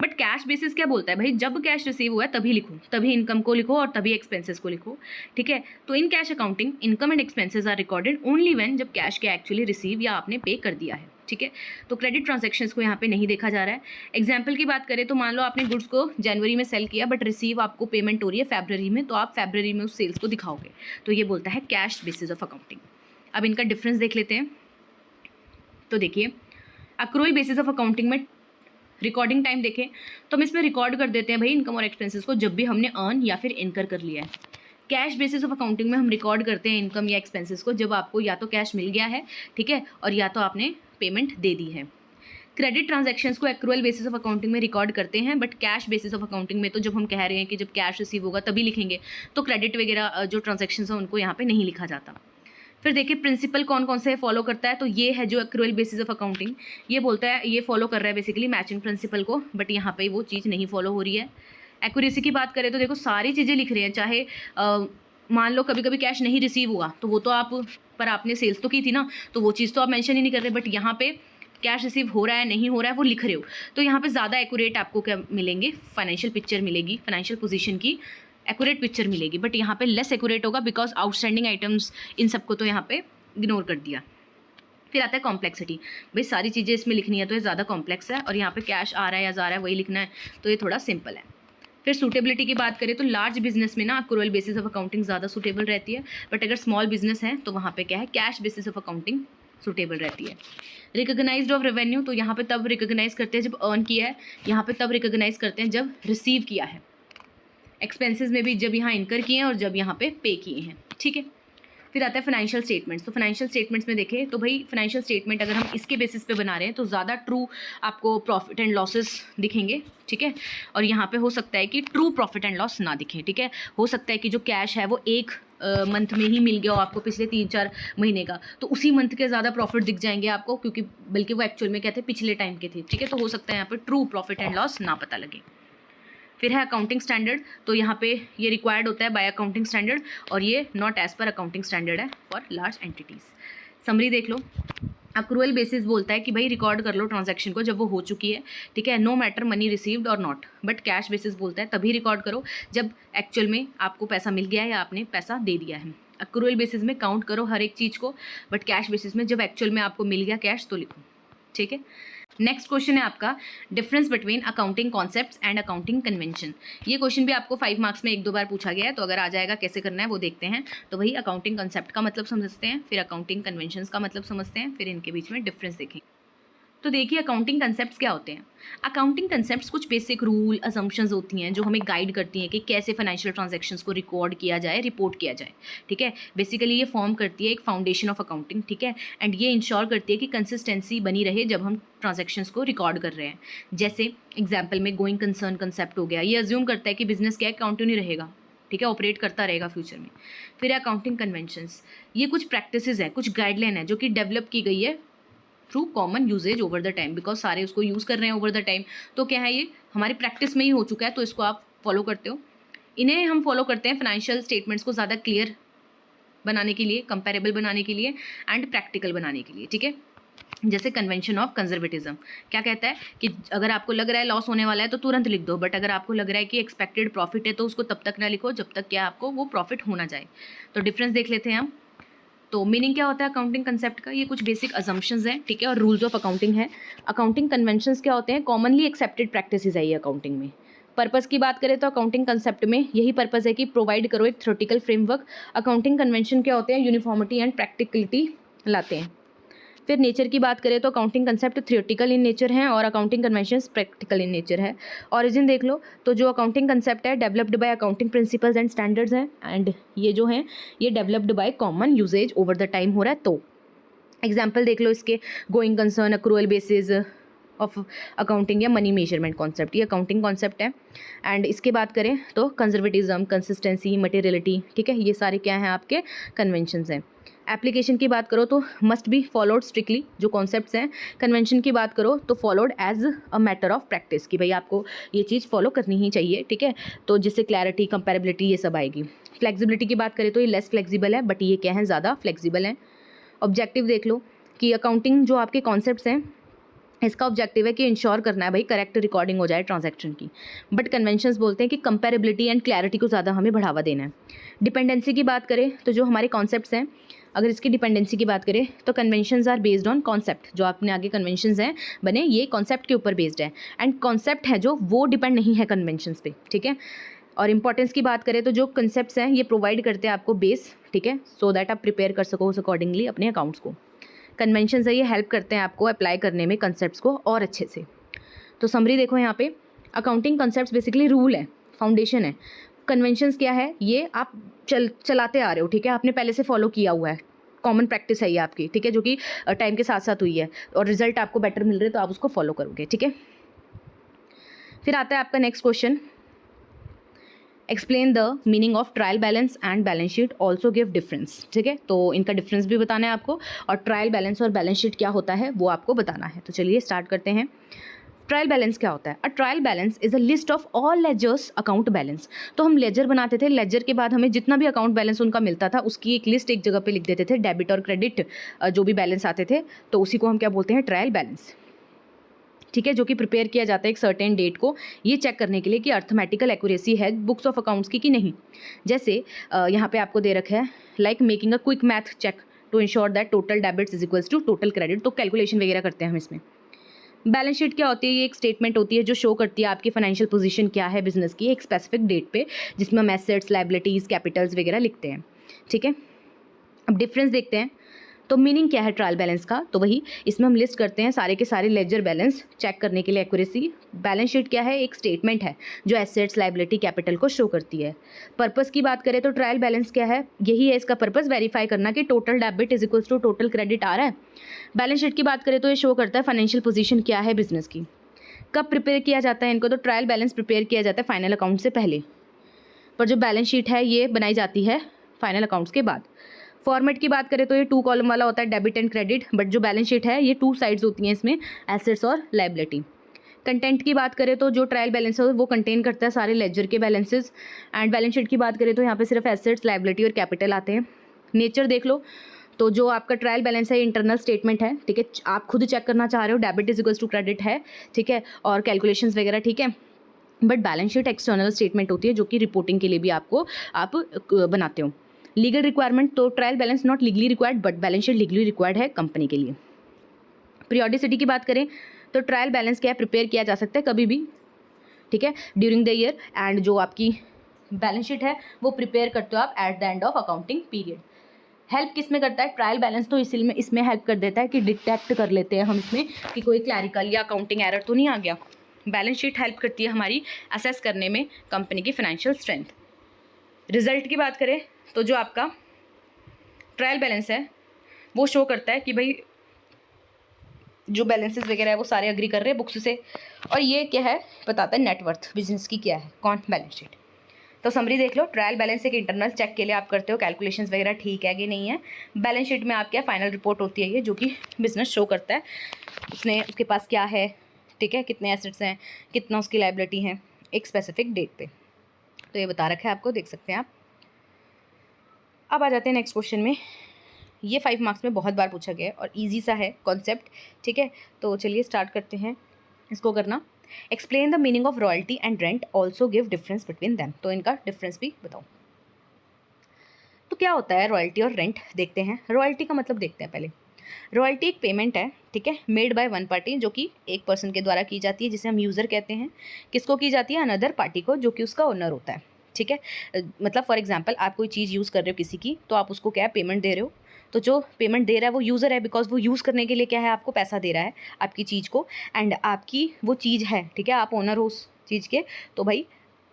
बट कैश बेसिस क्या बोलता है भाई, जब कैश रिसीव हुआ है तभी लिखो, तभी इनकम को लिखो और तभी एक्सपेंसेस को लिखो। ठीक है, तो in cash accounting income and expenses are recorded only when जब कैश के एक्चुअली रिसीव या आपने पे कर दिया है। ठीक है, तो क्रेडिट ट्रांजैक्शंस को यहाँ पे नहीं देखा जा रहा है। एग्जाम्पल की बात करें तो मान लो आपने गुड्स को जनवरी में सेल किया बट रिसीव आपको पेमेंट हो रही है फरवरी में, तो आप फरवरी में उस सेल्स को दिखाओगे, तो ये बोलता है कैश बेसिस ऑफ अकाउंटिंग। अब इनका डिफरेंस देख लेते हैं। तो देखिए, अक्रूवल बेसिस ऑफ अकाउंटिंग में रिकॉर्डिंग टाइम देखें तो हम इसमें रिकॉर्ड कर देते हैं भाई इनकम और एक्सपेंसेस को जब भी हमने अर्न या फिर इनकर कर लिया है। कैश बेसिस ऑफ अकाउंटिंग में हम रिकॉर्ड करते हैं इनकम या एक्सपेंसेस को जब आपको या तो कैश मिल गया है, ठीक है, और या तो आपने पेमेंट दे दी है। क्रेडिट ट्रांजैक्शंस को एक्रूवल बेसिस ऑफ अकाउंटिंग में रिकॉर्ड करते हैं, but cash basis of accounting में तो जब हम कह रहे हैं कि जब कैश रिसीव होगा तभी लिखेंगे, तो क्रेडिट वगैरह जो ट्रांजैक्शंस हैं उनको यहाँ पे नहीं लिखा जाता। फिर देखिए प्रिंसिपल कौन कौन से फॉलो करता है, तो ये है जो एक्रूवल बेसिस ऑफ अकाउंटिंग, ये बोलता है, ये फॉलो कर रहा है बेसिकली मैचिंग प्रिंसिपल को, बट यहाँ पे वो चीज़ नहीं फॉलो हो रही है। एक्यूरेसी की बात करें तो देखो सारी चीज़ें लिख रहे हैं, चाहे मान लो कभी कभी कैश नहीं रिसीव हुआ तो वो तो आपने सेल्स तो की थी ना, तो वो चीज़ तो आप मेंशन ही नहीं कर रहे, बट यहाँ पे कैश रिसीव हो रहा है नहीं हो रहा है वो लिख रहे हो, तो यहाँ पे ज़्यादा एक्यूरेट आपको क्या मिलेंगे, फाइनेंशियल पिक्चर मिलेगी, फाइनेंशियल पोजीशन की एक्यूरेट पिक्चर मिलेगी, बट यहाँ पे लेस एक्यूरेट होगा बिकॉज आउटस्टैंडिंग आइटम्स इन सबको तो यहाँ पे इग्नोर कर दिया। फिर आता है कॉम्प्लेक्सिटी, भाई सारी चीज़ें इसमें लिखनी है तो ये ज़्यादा कॉम्प्लेक्स है, और यहाँ पे कैश आ रहा है या जा रहा है वही लिखना है, तो ये थोड़ा सिंपल है। फिर सूटेबिलिटी की बात करें तो लार्ज बिजनेस में ना एक्रूवल बेसिस ऑफ अकाउंटिंग ज़्यादा सूटेबल रहती है, बट अगर स्मॉल बिजनेस है तो वहाँ पे क्या है, cash basis of accounting suitable रहती है। रिकॉग्नाइज्ड ऑफ रेवेन्यू, तो यहाँ पे तब रिकॉग्नाइज करते हैं जब अर्न किया है, यहाँ पे तब रिकॉग्नाइज करते हैं जब रिसीव किया है। एक्सपेंसेस में भी जब यहाँ इनकर किए हैं और जब यहाँ पे पे किए हैं। ठीक है, फिर आता है फाइनेंशियल स्टेटमेंट्स, तो फाइनेंशियल स्टेटमेंट्स में देखें तो भाई फाइनेंशियल स्टेटमेंट अगर हम इसके बेसिस पे बना रहे हैं तो ज़्यादा ट्रू आपको प्रॉफिट एंड लॉसेस दिखेंगे। ठीक है, और यहाँ पे हो सकता है कि ट्रू प्रॉफिट एंड लॉस ना दिखे। ठीक है, हो सकता है कि जो कैश है वो एक मंथ में ही मिल गया हो आपको पिछले 3-4 महीने का, तो उसी मंथ के ज़्यादा प्रॉफिट दिख जाएंगे आपको, क्योंकि बल्कि वो एक्चुअल में कहते हैं पिछले टाइम के थे। ठीक है, तो हो सकता है यहाँ पर ट्रू प्रॉफिट एंड लॉस ना पता लगे। फिर है अकाउंटिंग स्टैंडर्ड, तो यहाँ पे ये रिक्वायर्ड होता है बाय अकाउंटिंग स्टैंडर्ड, और ये not as per accounting standard है फॉर लार्ज एंटिटीज़। समरी देख लो, अक्रूवल बेसिस बोलता है कि भाई रिकॉर्ड कर लो ट्रांजैक्शन को जब वो हो चुकी है, ठीक है, नो मैटर मनी रिसीव्ड और नॉट, बट कैश बेसिस बोलता है तभी रिकॉर्ड करो जब एक्चुअल में आपको पैसा मिल गया है या आपने पैसा दे दिया है। अक्रूवल बेसिस में काउंट करो हर एक चीज़ को, बट कैश बेसिस में जब एक्चुअल में आपको मिल गया कैश तो लिखो। ठीक है, नेक्स्ट क्वेश्चन है आपका difference between accounting concepts and accounting convention. ये क्वेश्चन भी आपको 5 मार्क्स में 1-2 बार पूछा गया है, तो अगर आ जाएगा कैसे करना है वो देखते हैं। तो वही अकाउंटिंग कंसेप्ट का मतलब समझते हैं, फिर अकाउंटिंग कन्वेंशंस का मतलब समझते हैं, फिर इनके बीच में डिफरेंस देखें। तो देखिए अकाउंटिंग कंसेप्ट्स क्या होते हैं। अकाउंटिंग कंसेप्ट्स कुछ बेसिक रूल असम्पशंस होती हैं जो हमें गाइड करती हैं कि कैसे फाइनेंशियल ट्रांजैक्शंस को रिकॉर्ड किया जाए, रिपोर्ट किया जाए। ठीक है, बेसिकली ये फॉर्म करती है एक फाउंडेशन ऑफ अकाउंटिंग। ठीक है, एंड ये इंश्योर करती है कि कंसिस्टेंसी बनी रहे जब हम ट्रांजैक्शंस को रिकॉर्ड कर रहे हैं। जैसे एग्जाम्पल में गोइंग कंसर्न कंसेप्ट हो गया, ये अज्यूम करता है कि बिजनेस क्या है, कंटिन्यू रहेगा, ठीक है, ऑपरेट करता रहेगा फ्यूचर में। फिर अकाउंटिंग कन्वेंशंस, ये कुछ प्रैक्टिसेस है, कुछ गाइडलाइन है जो कि डेवलप की गई है through common usages over the time, because सारे उसको यूज़ कर रहे हैं ओवर द टाइम, तो क्या है ये हमारी प्रैक्टिस में ही हो चुका है, तो इसको आप फॉलो करते हो। इन्हें हम फॉलो करते हैं फाइनेंशियल स्टेटमेंट्स को ज़्यादा क्लियर बनाने के लिए, कंपेरेबल बनाने के लिए एंड प्रैक्टिकल बनाने के लिए। ठीक है, जैसे कन्वेंशन ऑफ कंजर्वेटिज्म क्या कहता है कि अगर आपको लग रहा है लॉस होने वाला है तो तुरंत लिख दो, बट अगर आपको लग रहा है कि एक्सपेक्टेड प्रॉफिट है तो उसको तब तक ना लिखो जब तक क्या आपको वो प्रॉफिट होना जाए। तो डिफरेंस देख लेते हैं हम। तो मीनिंग क्या होता है अकाउंटिंग कंसेप्ट का, ये कुछ बेसिक अजम्पशंस हैं, ठीक है, और रूल्स ऑफ अकाउंटिंग है। अकाउंटिंग कन्वेंशंस क्या होते हैं, कॉमनली एक्सेप्टेड प्रैक्टिसेस है ये अकाउंटिंग में। पर्पस की बात करें तो अकाउंटिंग कंसेप्ट में यही पर्पस है कि प्रोवाइड करो एक थ्योरेटिकल फ्रेमवर्क। अकाउंटिंग कन्वेंशन क्या होते हैं, यूनिफॉर्मिटी एंड प्रैक्टिकलिटी लाते हैं। फिर नेचर की बात करें तो accounting concept theoretical in nature है और accounting conventions practical in nature है। ऑरिजिन देख लो तो जो अकाउंटिंग कंसेप्ट है developed by accounting principles and standards हैं, एंड ये जो हैं ये developed by common usages over the time हो रहा है। तो एग्जाम्पल देख लो इसके, going concern, accrual basis of accounting या मनी मेजरमेंट कॉन्सेप्ट, ये अकाउंटिंग कॉन्सेप्ट है। एंड इसके बात करें तो कंजर्वेटिज्म, कंसिस्टेंसी, मटेरियलिटी, ठीक है, ये सारे क्या हैं आपके कन्वेंशंस हैं। एप्लीकेशन की बात करो तो मस्ट बी फॉलोड स्ट्रिक्टली, जो कॉन्सेप्ट्स हैं। कन्वेंशन की बात करो तो followed as a matter of practice, कि भाई आपको ये चीज़ फॉलो करनी ही चाहिए, ठीक है, तो जिससे क्लैरिटी, कंपेरेबिलिटी ये सब आएगी। फ्लेक्सिबिलिटी की बात करें तो ये लेस फ्लेक्सिबल है, बट ये क्या है, ज़्यादा फ्लेक्सिबल है। ऑब्जेक्टिव देख लो कि अकाउंटिंग जो आपके कॉन्सेप्ट्स हैं इसका ऑब्जेक्टिव है कि इंश्योर करना है भाई करेक्ट रिकॉर्डिंग हो जाए ट्रांजैक्शन की, बट कन्वेंशंस बोलते हैं कि कंपेरेबिलिटी एंड क्लैरिटी को ज़्यादा हमें बढ़ावा देना है। डिपेंडेंसी की बात करें तो जो हमारे कॉन्सेप्ट्स हैं, अगर इसकी डिपेंडेंसी की बात करें तो conventions are based on concept, जो आपने आगे कन्वेंशंस हैं बने ये कॉन्सेप्ट के ऊपर बेस्ड है, एंड कॉन्सेप्ट है जो वो डिपेंड नहीं है कन्वेंशंस पे, ठीक है। और इंपॉर्टेंस की बात करें तो जो कंसेप्ट्स हैं ये प्रोवाइड करते हैं आपको बेस, ठीक है, सो दैट आप प्रिपेयर कर सको उस अकॉर्डिंगली अपने अकाउंट्स को। कन्वेंशंस है ये हेल्प करते हैं आपको अप्लाई करने में कंसेप्ट्स को और अच्छे से। तो समरी देखो यहाँ पे, अकाउंटिंग कंसेप्ट्स बेसिकली रूल है, फाउंडेशन है। कन्वेंशंस क्या है, ये आप चलाते आ रहे हो, ठीक है, आपने पहले से फॉलो किया हुआ है, कॉमन प्रैक्टिस है ये आपकी, ठीक है, जो कि टाइम के साथ साथ हुई है और रिजल्ट आपको बेटर मिल रहे हैं तो आप उसको फॉलो करोगे, ठीक है। फिर आता है आपका next question, explain the meaning of trial balance and balance sheet also give difference, ठीक है, तो इनका डिफरेंस भी बताना है आपको, और ट्रायल बैलेंस और बैलेंस शीट क्या होता है वो आपको बताना है। तो चलिए स्टार्ट करते हैं। ट्रायल बैलेंस क्या होता है? A trial balance is a list of all ledgers account balance. तो हम लेजर बनाते थे, लेजर के बाद हमें जितना भी अकाउंट बैलेंस उनका मिलता था उसकी एक लिस्ट एक जगह पे लिख देते थे, डेबिट और क्रेडिट जो भी बैलेंस आते थे, तो उसी को हम क्या बोलते हैं, ट्रायल बैलेंस, ठीक है, जो कि प्रिपेयर किया जाता है एक सर्टेन डेट को, ये चेक करने के लिए कि अर्थमेटिकल एक्यूरेसी है बुक्स ऑफ अकाउंट्स की कि नहीं। जैसे यहाँ पे आपको दे रखा है like making a quick math check to ensure that total debits is equals to total credit, तो कैलकुलेशन वगैरह करते हैं हम इसमें। बैलेंस शीट क्या होती है? ये एक स्टेटमेंट होती है जो शो करती है आपकी फाइनेंशियल पोजीशन क्या है बिजनेस की एक स्पेसिफिक डेट पे, जिसमें हम एसेट्स, लायबिलिटीज़, कैपिटल्स वगैरह लिखते हैं, ठीक है। अब डिफरेंस देखते हैं, तो मीनिंग क्या है ट्रायल बैलेंस का, तो वही इसमें हम लिस्ट करते हैं सारे के सारे लेजर बैलेंस चेक करने के लिए एक्यूरेसी। बैलेंस शीट क्या है? एक स्टेटमेंट है जो एसेट्स, लायबिलिटी, कैपिटल को शो करती है। पर्पस की बात करें तो ट्रायल बैलेंस क्या है? यही है इसका पर्पस, वेरीफाई करना कि total debit is equals to total credit आ रहा है। बैलेंस शीट की बात करें तो ये शो करता है फाइनेंशियल पोजीशन क्या है बिजनेस की। कब प्रिपेयर किया जाता है इनको? तो ट्रायल बैलेंस प्रिपेयर किया जाता है फाइनल अकाउंट से पहले, पर जो बैलेंस शीट है ये बनाई जाती है फाइनल अकाउंट्स के बाद। फॉर्मेट की बात करें तो ये 2 कॉलम वाला होता है, डेबिट एंड क्रेडिट, बट जो बैलेंस शीट है ये 2 साइड्स होती हैं इसमें, एसेट्स और लायबिलिटी। कंटेंट की बात करें तो जो ट्रायल बैलेंस है वो कंटेन करता है सारे लेजर के बैलेंसेस, एंड बैलेंस शीट की बात करें तो यहाँ पे सिर्फ एसेट्स, लायबिलिटी और कैपिटल आते हैं। नेचर देख लो, तो जो आपका ट्रायल बैलेंस है इंटरनल स्टेटमेंट है, ठीक है, आप खुद चेक करना चाह रहे हो debit is equals to credit है, ठीक है, और कैलकुलेशंस वगैरह, ठीक है। But balance sheet external statement होती है जो कि रिपोर्टिंग के लिए भी आप बनाते हो। लीगल रिक्वायरमेंट, तो trial balance not legally required but balance sheet legally required है कंपनी के लिए। पीरियोडिसिटी की बात करें तो ट्रायल बैलेंस क्या है? प्रिपेयर किया जा सकता है कभी भी, ठीक है, ड्यूरिंग द ईयर, एंड जो आपकी बैलेंस शीट है वो प्रिपेयर करते हो आप at the end of accounting period. Help किस में करता है ट्रायल बैलेंस? तो इसलिए इसमें हेल्प कर देता है कि डिटेक्ट कर लेते हैं हम इसमें कि कोई क्लैरिकल या अकाउंटिंग एरर तो नहीं आ गया। बैलेंस शीट हेल्प करती है हमारी असेस करने में कंपनी की फाइनेंशियल स्ट्रेंथ। रिजल्ट की बात करें तो जो आपका ट्रायल बैलेंस है वो शो करता है कि भाई जो बैलेंसेस वगैरह है वो सारे अग्री कर रहे हैं बुक्स से, और ये क्या है बताता है नेटवर्थ बिजनेस की क्या है, कौन? Balance sheet. तो समरी देख लो, ट्रायल बैलेंस एक इंटरनल चेक के लिए आप करते हो कैलकुलेशंस वगैरह ठीक है कि नहीं है। बैलेंस शीट में आप क्या फाइनल रिपोर्ट होती है ये, जो कि बिजनेस शो करता है उसके पास क्या है, ठीक है, कितने एसेट्स हैं, कितना उसकी लायबिलिटी है एक स्पेसिफिक डेट पे, तो ये बता रखा है आपको, देख सकते हैं आप। अब आ जाते हैं नेक्स्ट क्वेश्चन में। ये 5 मार्क्स में बहुत बार पूछा गया है और इजी सा है कॉन्सेप्ट, ठीक है, तो चलिए स्टार्ट करते हैं इसको करना। Explain the meaning of royalty and rent also give difference between them, तो इनका डिफरेंस भी बताओ। तो क्या होता है रॉयल्टी और रेंट, देखते हैं। रॉयल्टी का मतलब देखते हैं पहले। रॉयल्टी एक पेमेंट है, ठीक है, मेड बाय वन पार्टी, जो कि एक पर्सन के द्वारा की जाती है जिसे हम यूज़र कहते हैं। किसको की जाती है? अनदर पार्टी को, जो कि उसका ओनर होता है, ठीक है। मतलब फॉर एग्जांपल आप कोई चीज़ यूज़ कर रहे हो किसी की, तो आप उसको क्या है पेमेंट दे रहे हो, तो जो पेमेंट दे रहा है वो यूज़र है, बिकॉज वो यूज़ करने के लिए क्या है आपको पैसा दे रहा है आपकी चीज़ को, एंड आपकी वो चीज़ है, ठीक है, आप ओनर हो उस चीज़ के, तो भाई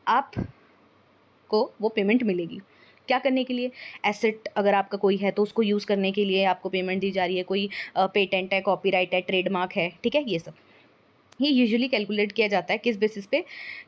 आपको वो पेमेंट मिलेगी। क्या करने के लिए, एसेट अगर आपका कोई है तो उसको यूज़ करने के लिए आपको पेमेंट दी जा रही है, कोई पेटेंट है, कॉपीराइट है, ट्रेडमार्क है, ठीक है, ये सब ये यूजुअली कैलकुलेट किया जाता है किस बेसिस पे,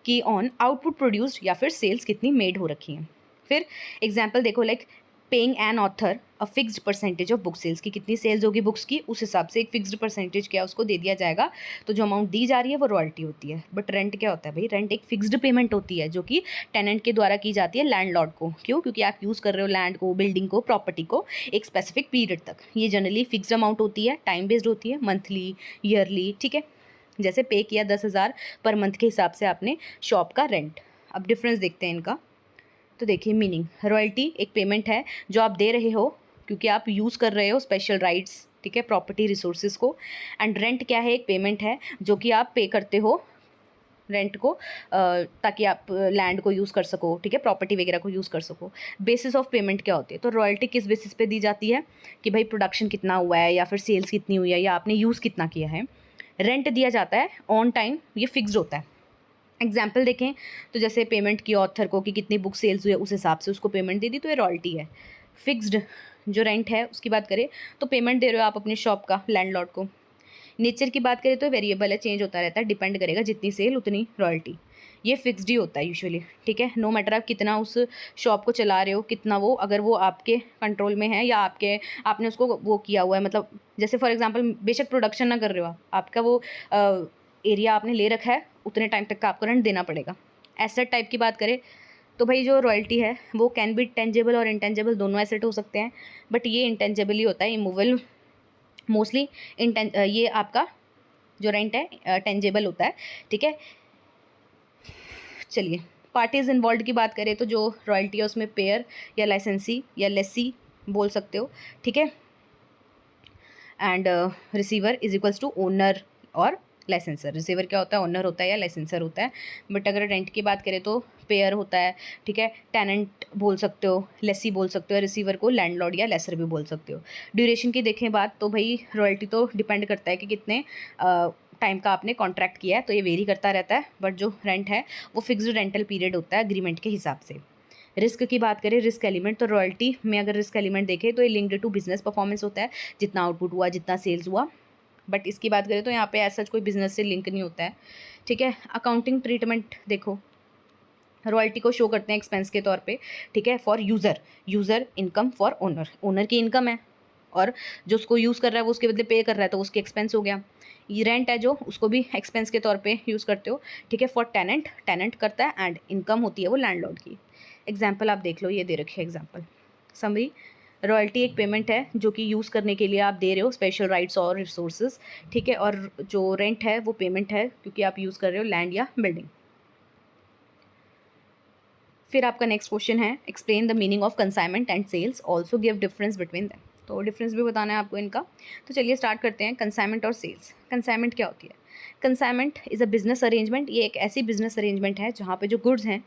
कि ऑन आउटपुट प्रोड्यूस्ड या फिर सेल्स कितनी मेड हो रखी हैं। फिर एग्जांपल देखो, like paying an author a fixed percentage of book sales, की कितनी सेल्स होगी बुक्स की, उस हिसाब से एक फिक्स्ड परसेंटेज क्या उसको दे दिया जाएगा। तो जो अमाउंट दी जा रही है वो रॉयल्टी होती है। बट रेंट क्या होता है भाई, रेंट एक फिक्स्ड पेमेंट होती है जो कि टेनेंट के द्वारा की जाती है लैंडलॉर्ड को। क्यों? क्योंकि आप यूज़ कर रहे हो लैंड को, बिल्डिंग को, प्रॉपर्टी को एक स्पेसिफिक पीरियड तक। ये जनरली फिक्स्ड अमाउंट होती है, टाइम बेस्ड होती है, मंथली, ईयरली, ठीक है। जैसे पे किया 10,000 पर मंथ के हिसाब से आपने शॉप का रेंट। अब डिफरेंस देखते हैं इनका। तो देखिए मीनिंग, रॉयल्टी एक पेमेंट है जो आप दे रहे हो क्योंकि आप यूज़ कर रहे हो स्पेशल राइट्स, ठीक है, प्रॉपर्टी रिसोर्सेज को। एंड रेंट क्या है, एक पेमेंट है जो कि आप पे करते हो रेंट को, ताकि आप लैंड को यूज़ कर सको, ठीक है, प्रॉपर्टी वगैरह को यूज़ कर सको। बेसिस ऑफ पेमेंट क्या होती है, तो रॉयल्टी किस बेसिस पे दी जाती है कि भाई प्रोडक्शन कितना हुआ है, या फिर सेल्स कितनी हुई है, या आपने यूज़ कितना किया है। रेंट दिया जाता है ऑन टाइम, ये फिक्स्ड होता है। एग्जाम्पल देखें तो जैसे पेमेंट की ऑथर को कि कितनी बुक सेल्स हुई है उस हिसाब से उसको पेमेंट दे दी, तो ये रॉयल्टी है। फिक्स्ड जो रेंट है उसकी बात करें तो पेमेंट दे रहे हो आप अपनी शॉप का लैंडलॉर्ड को। नेचर की बात करें तो वेरिएबल है, चेंज होता रहता है, डिपेंड करेगा, जितनी सेल उतनी रॉयल्टी। ये फिक्स्ड ही होता है यूजुअली, ठीक है। नो मैटर आप कितना उस शॉप को चला रहे हो, कितना वो, अगर वो आपके कंट्रोल में है या आपने उसको वो किया हुआ है, मतलब जैसे फॉर एग्जांपल बेशक प्रोडक्शन ना कर रहे हो आप, आपका वो एरिया आपने ले रखा है, उतने टाइम तक का आपको रेंट देना पड़ेगा। एसेट टाइप की बात करें तो भाई जो रॉयल्टी है वो कैन बी टेंजेबल और इंटेंजेबल, दोनों एसेट हो सकते हैं, बट ये इंटेंजेबल ही होता है, इमूवेबल मोस्टली। ये आपका जो रेंट है टेंजेबल होता है, ठीक है। चलिए पार्टीज इन्वॉल्व की बात करें तो जो रॉयल्टी है उसमें पेयर या लाइसेंसी या लेसी बोल सकते हो, ठीक है। And receiver is equals to owner और लाइसेंसर। रिसीवर क्या होता है, ओनर होता है या लाइसेंसर होता है। बट अगर रेंट की बात करें तो पेयर होता है, ठीक है, टेनेंट बोल सकते हो, लेसी बोल सकते हो, रिसीवर को लैंडलॉर्ड या लेसर भी बोल सकते हो। ड्यूरेशन की देखें बात तो भाई रॉयल्टी तो डिपेंड करता है कि कितने टाइम का आपने कॉन्ट्रैक्ट किया है, तो ये वेरी करता रहता है। बट जो रेंट है वो फिक्स्ड रेंटल पीरियड होता है एग्रीमेंट के हिसाब से। रिस्क की बात करें, रिस्क एलिमेंट, तो रॉयल्टी में अगर रिस्क एलिमेंट देखें तो ये लिंक्ड टू बिजनेस परफॉर्मेंस होता है, जितना आउटपुट हुआ, जितना सेल्स हुआ। बट इसकी बात करें तो यहाँ पे ऐसा कोई बिजनेस से लिंक नहीं होता है, ठीक है। अकाउंटिंग ट्रीटमेंट देखो, रॉयल्टी को शो करते हैं एक्सपेंस के तौर पे, ठीक है, for user income for owner, owner की इनकम है और जो उसको यूज़ कर रहा है वो उसके बदले पे कर रहा है, तो उसकी एक्सपेंस हो गया। ये रेंट है जो उसको भी एक्सपेंस के तौर पे यूज़ करते हो, ठीक है, फॉर टेनेंट करता है, एंड इनकम होती है वो लैंडलॉर्ड की। एग्जाम्पल आप देख लो, ये दे रखी है एग्जाम्पल। समरी, रॉयल्टी एक पेमेंट है जो कि यूज़ करने के लिए आप दे रहे हो स्पेशल राइट्स और रिसोर्सेज, ठीक है, और जो रेंट है वो पेमेंट है क्योंकि आप यूज़ कर रहे हो लैंड या बिल्डिंग। फिर आपका नेक्स्ट क्वेश्चन है, explain the meaning of consignment and sales, also give difference between them. तो डिफरेंस भी बताना है आपको इनका। तो चलिए स्टार्ट करते हैं, कंसाइनमेंट और सेल्स। कंसाइनमेंट क्या होती है? Consignment is a business arrangement, ये एक ऐसी बिजनेस अरेंजमेंट है जहाँ पे जो गुड्स हैं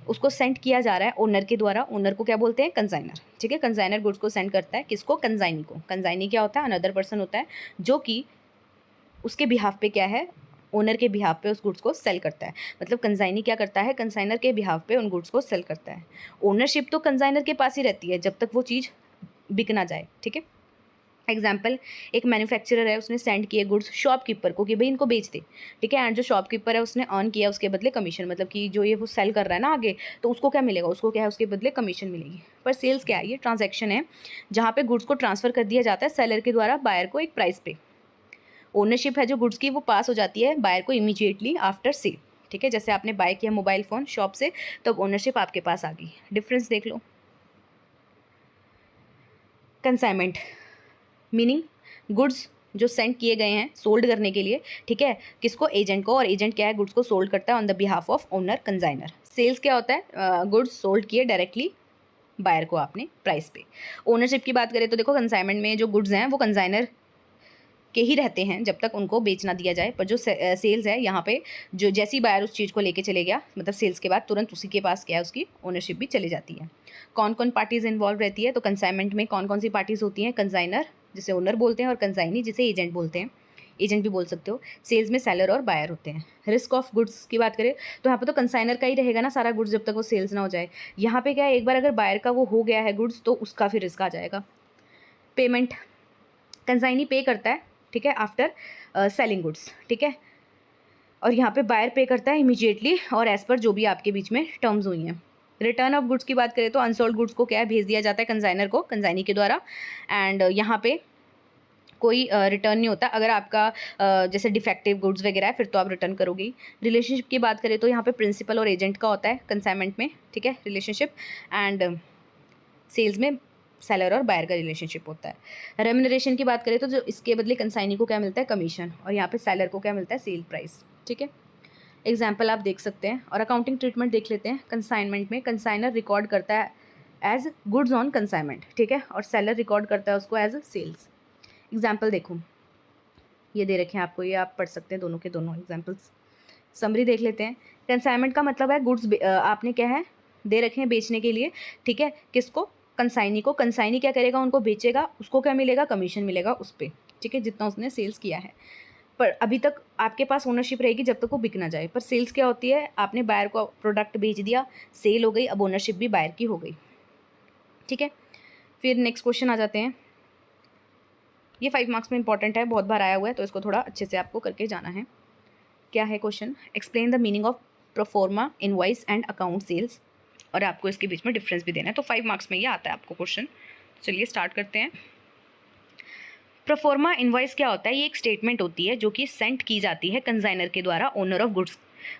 उसको सेंड किया जा रहा है ओनर के द्वारा। ओनर को क्या बोलते हैं? कंसाइनर, ठीक है। कंसाइनर गुड्स को सेंड करता है किसको? कंसाइनी को। कंसाइनी क्या होता है? अनदर पर्सन होता है जो कि उसके बिहाफ पे क्या है, ओनर के बिहाफ पे उस गुड्स को सेल करता है। मतलब कंसाइनी क्या करता है? कंसाइनर के बिहाफ पे उन गुड्स को सेल करता है। ओनरशिप तो कंसाइनर के पास ही रहती है जब तक वो चीज़ बिक ना जाए, ठीक है। एग्जाम्पल, एक मैन्युफैक्चरर है, उसने सेंड किए गुड्स शॉपकीपर को कि भाई इनको बेच दे, ठीक है। एंड जो शॉपकीपर है उसने अर्न किया उसके बदले कमीशन, मतलब कि जो ये वो सेल कर रहा है ना आगे, तो उसको क्या मिलेगा? उसको क्या है? उसके बदले कमीशन मिलेगी। पर सेल्स क्या है? ये ट्रांजैक्शन है जहाँ पे गुड्स को ट्रांसफ़र कर दिया जाता है सेलर के द्वारा बायर को एक प्राइस पे। ओनरशिप है जो गुड्स की वो पास हो जाती है बायर को इमीडिएटली आफ्टर सेल, ठीक है। जैसे आपने बाय किया मोबाइल फ़ोन शॉप से, तब ओनरशिप आपके पास आ गई। डिफरेंस देख लो। कंसाइनमेंट मीनिंग गुड्स जो सेंड किए गए हैं सोल्ड करने के लिए, ठीक है, किसको? एजेंट को। और एजेंट क्या है? गुड्स को सोल्ड करता है on the behalf of owner consignor. Sales क्या होता है? गुड्स सोल्ड किए डायरेक्टली बायर को आपने प्राइस पे। ओनरशिप की बात करें तो देखो कंसाइनमेंट में जो गुड्स हैं वो कंसाइनर के ही रहते हैं जब तक उनको बेच ना दिया जाए। पर जो सेल्स है यहाँ पे, जो जैसे ही बायर उस चीज़ को लेके चले गया, मतलब सेल्स के बाद तुरंत उसी के पास क्या है, उसकी ओनरशिप भी चली जाती है। कौन कौन पार्टीज़ इन्वॉल्व रहती है, तो कंसाइनमेंट में कौन कौन सी पार्टीज़ होती हैं, कंसाइनर जिसे ओनर बोलते हैं और कंसाइनी जिसे एजेंट बोलते हैं, एजेंट भी बोल सकते हो। सेल्स में सेलर और बायर होते हैं। रिस्क ऑफ गुड्स की बात करें तो यहाँ पे तो कंसाइनर का ही रहेगा ना सारा गुड्स, जब तक वो सेल्स ना हो जाए। यहाँ पे क्या है, एक बार अगर बायर का वो हो गया है गुड्स तो उसका फिर रिस्क आ जाएगा। पेमेंट कंसाइनी पे करता है, ठीक है, आफ्टर सेलिंग गुड्स, ठीक है, और यहाँ पे बायर पे करता है इमीडिएटली और एज पर जो भी आपके बीच में टर्म्स हुई हैं। रिटर्न ऑफ गुड्स की बात करें तो अनसोल्ड गुड्स को क्या है, भेज दिया जाता है कंसाइनर को, कंसाइनी के द्वारा, एंड यहाँ पे कोई रिटर्न नहीं होता। अगर आपका जैसे डिफेक्टिव गुड्स वगैरह है फिर तो आप रिटर्न करोगे। रिलेशनशिप की बात करें तो यहाँ पे प्रिंसिपल और एजेंट का होता है कंसाइनमेंट में, ठीक है, रिलेशनशिप, एंड सेल्स में सेलर और बायर का रिलेशनशिप होता है। रेम्यूनरेशन की बात करें तो जो इसके बदले कंसाइनी को क्या मिलता है, कमीशन, और यहाँ पे सेलर को क्या मिलता है, सेल प्राइस, ठीक है। एग्जाम्पल आप देख सकते हैं। और अकाउंटिंग ट्रीटमेंट देख लेते हैं। कंसाइनमेंट में कंसाइनर रिकॉर्ड करता है एज गुड्स ऑन कंसाइनमेंट, ठीक है, और सेलर रिकॉर्ड करता है उसको एज सेल्स। एग्जाम्पल देखो, ये दे रखे हैं आपको, ये आप पढ़ सकते हैं दोनों के दोनों एग्जाम्पल्स। समरी देख लेते हैं। कंसाइनमेंट का मतलब है गुड्स आपने क्या है दे रखे हैं बेचने के लिए, ठीक है, किसको, कंसाइनी को। कंसाइनी क्या करेगा, उनको बेचेगा, उसको क्या मिलेगा, कमीशन मिलेगा उस पर, ठीक है, जितना उसने सेल्स किया है। पर अभी तक आपके पास ओनरशिप रहेगी जब तक वो बिक ना जाए। पर सेल्स क्या होती है, आपने बायर को प्रोडक्ट बेच दिया, सेल हो गई, अब ओनरशिप भी बायर की हो गई, ठीक है। फिर नेक्स्ट क्वेश्चन आ जाते हैं। ये 5 मार्क्स में इंपॉर्टेंट है, बहुत बार आया हुआ है, तो इसको थोड़ा अच्छे से आपको करके जाना है। क्या है question, explain the meaning of proforma invoice and account sales, और आपको इसके बीच में डिफरेंस भी देना है। तो 5 मार्क्स में ये आता है आपको क्वेश्चन। चलिए स्टार्ट करते हैं। प्रोफोर्मा इनवॉइस क्या होता है, ये एक स्टेटमेंट होती है जो कि सेंड की जाती है कंसाइनर के द्वारा, ओनर ऑफ गुड्स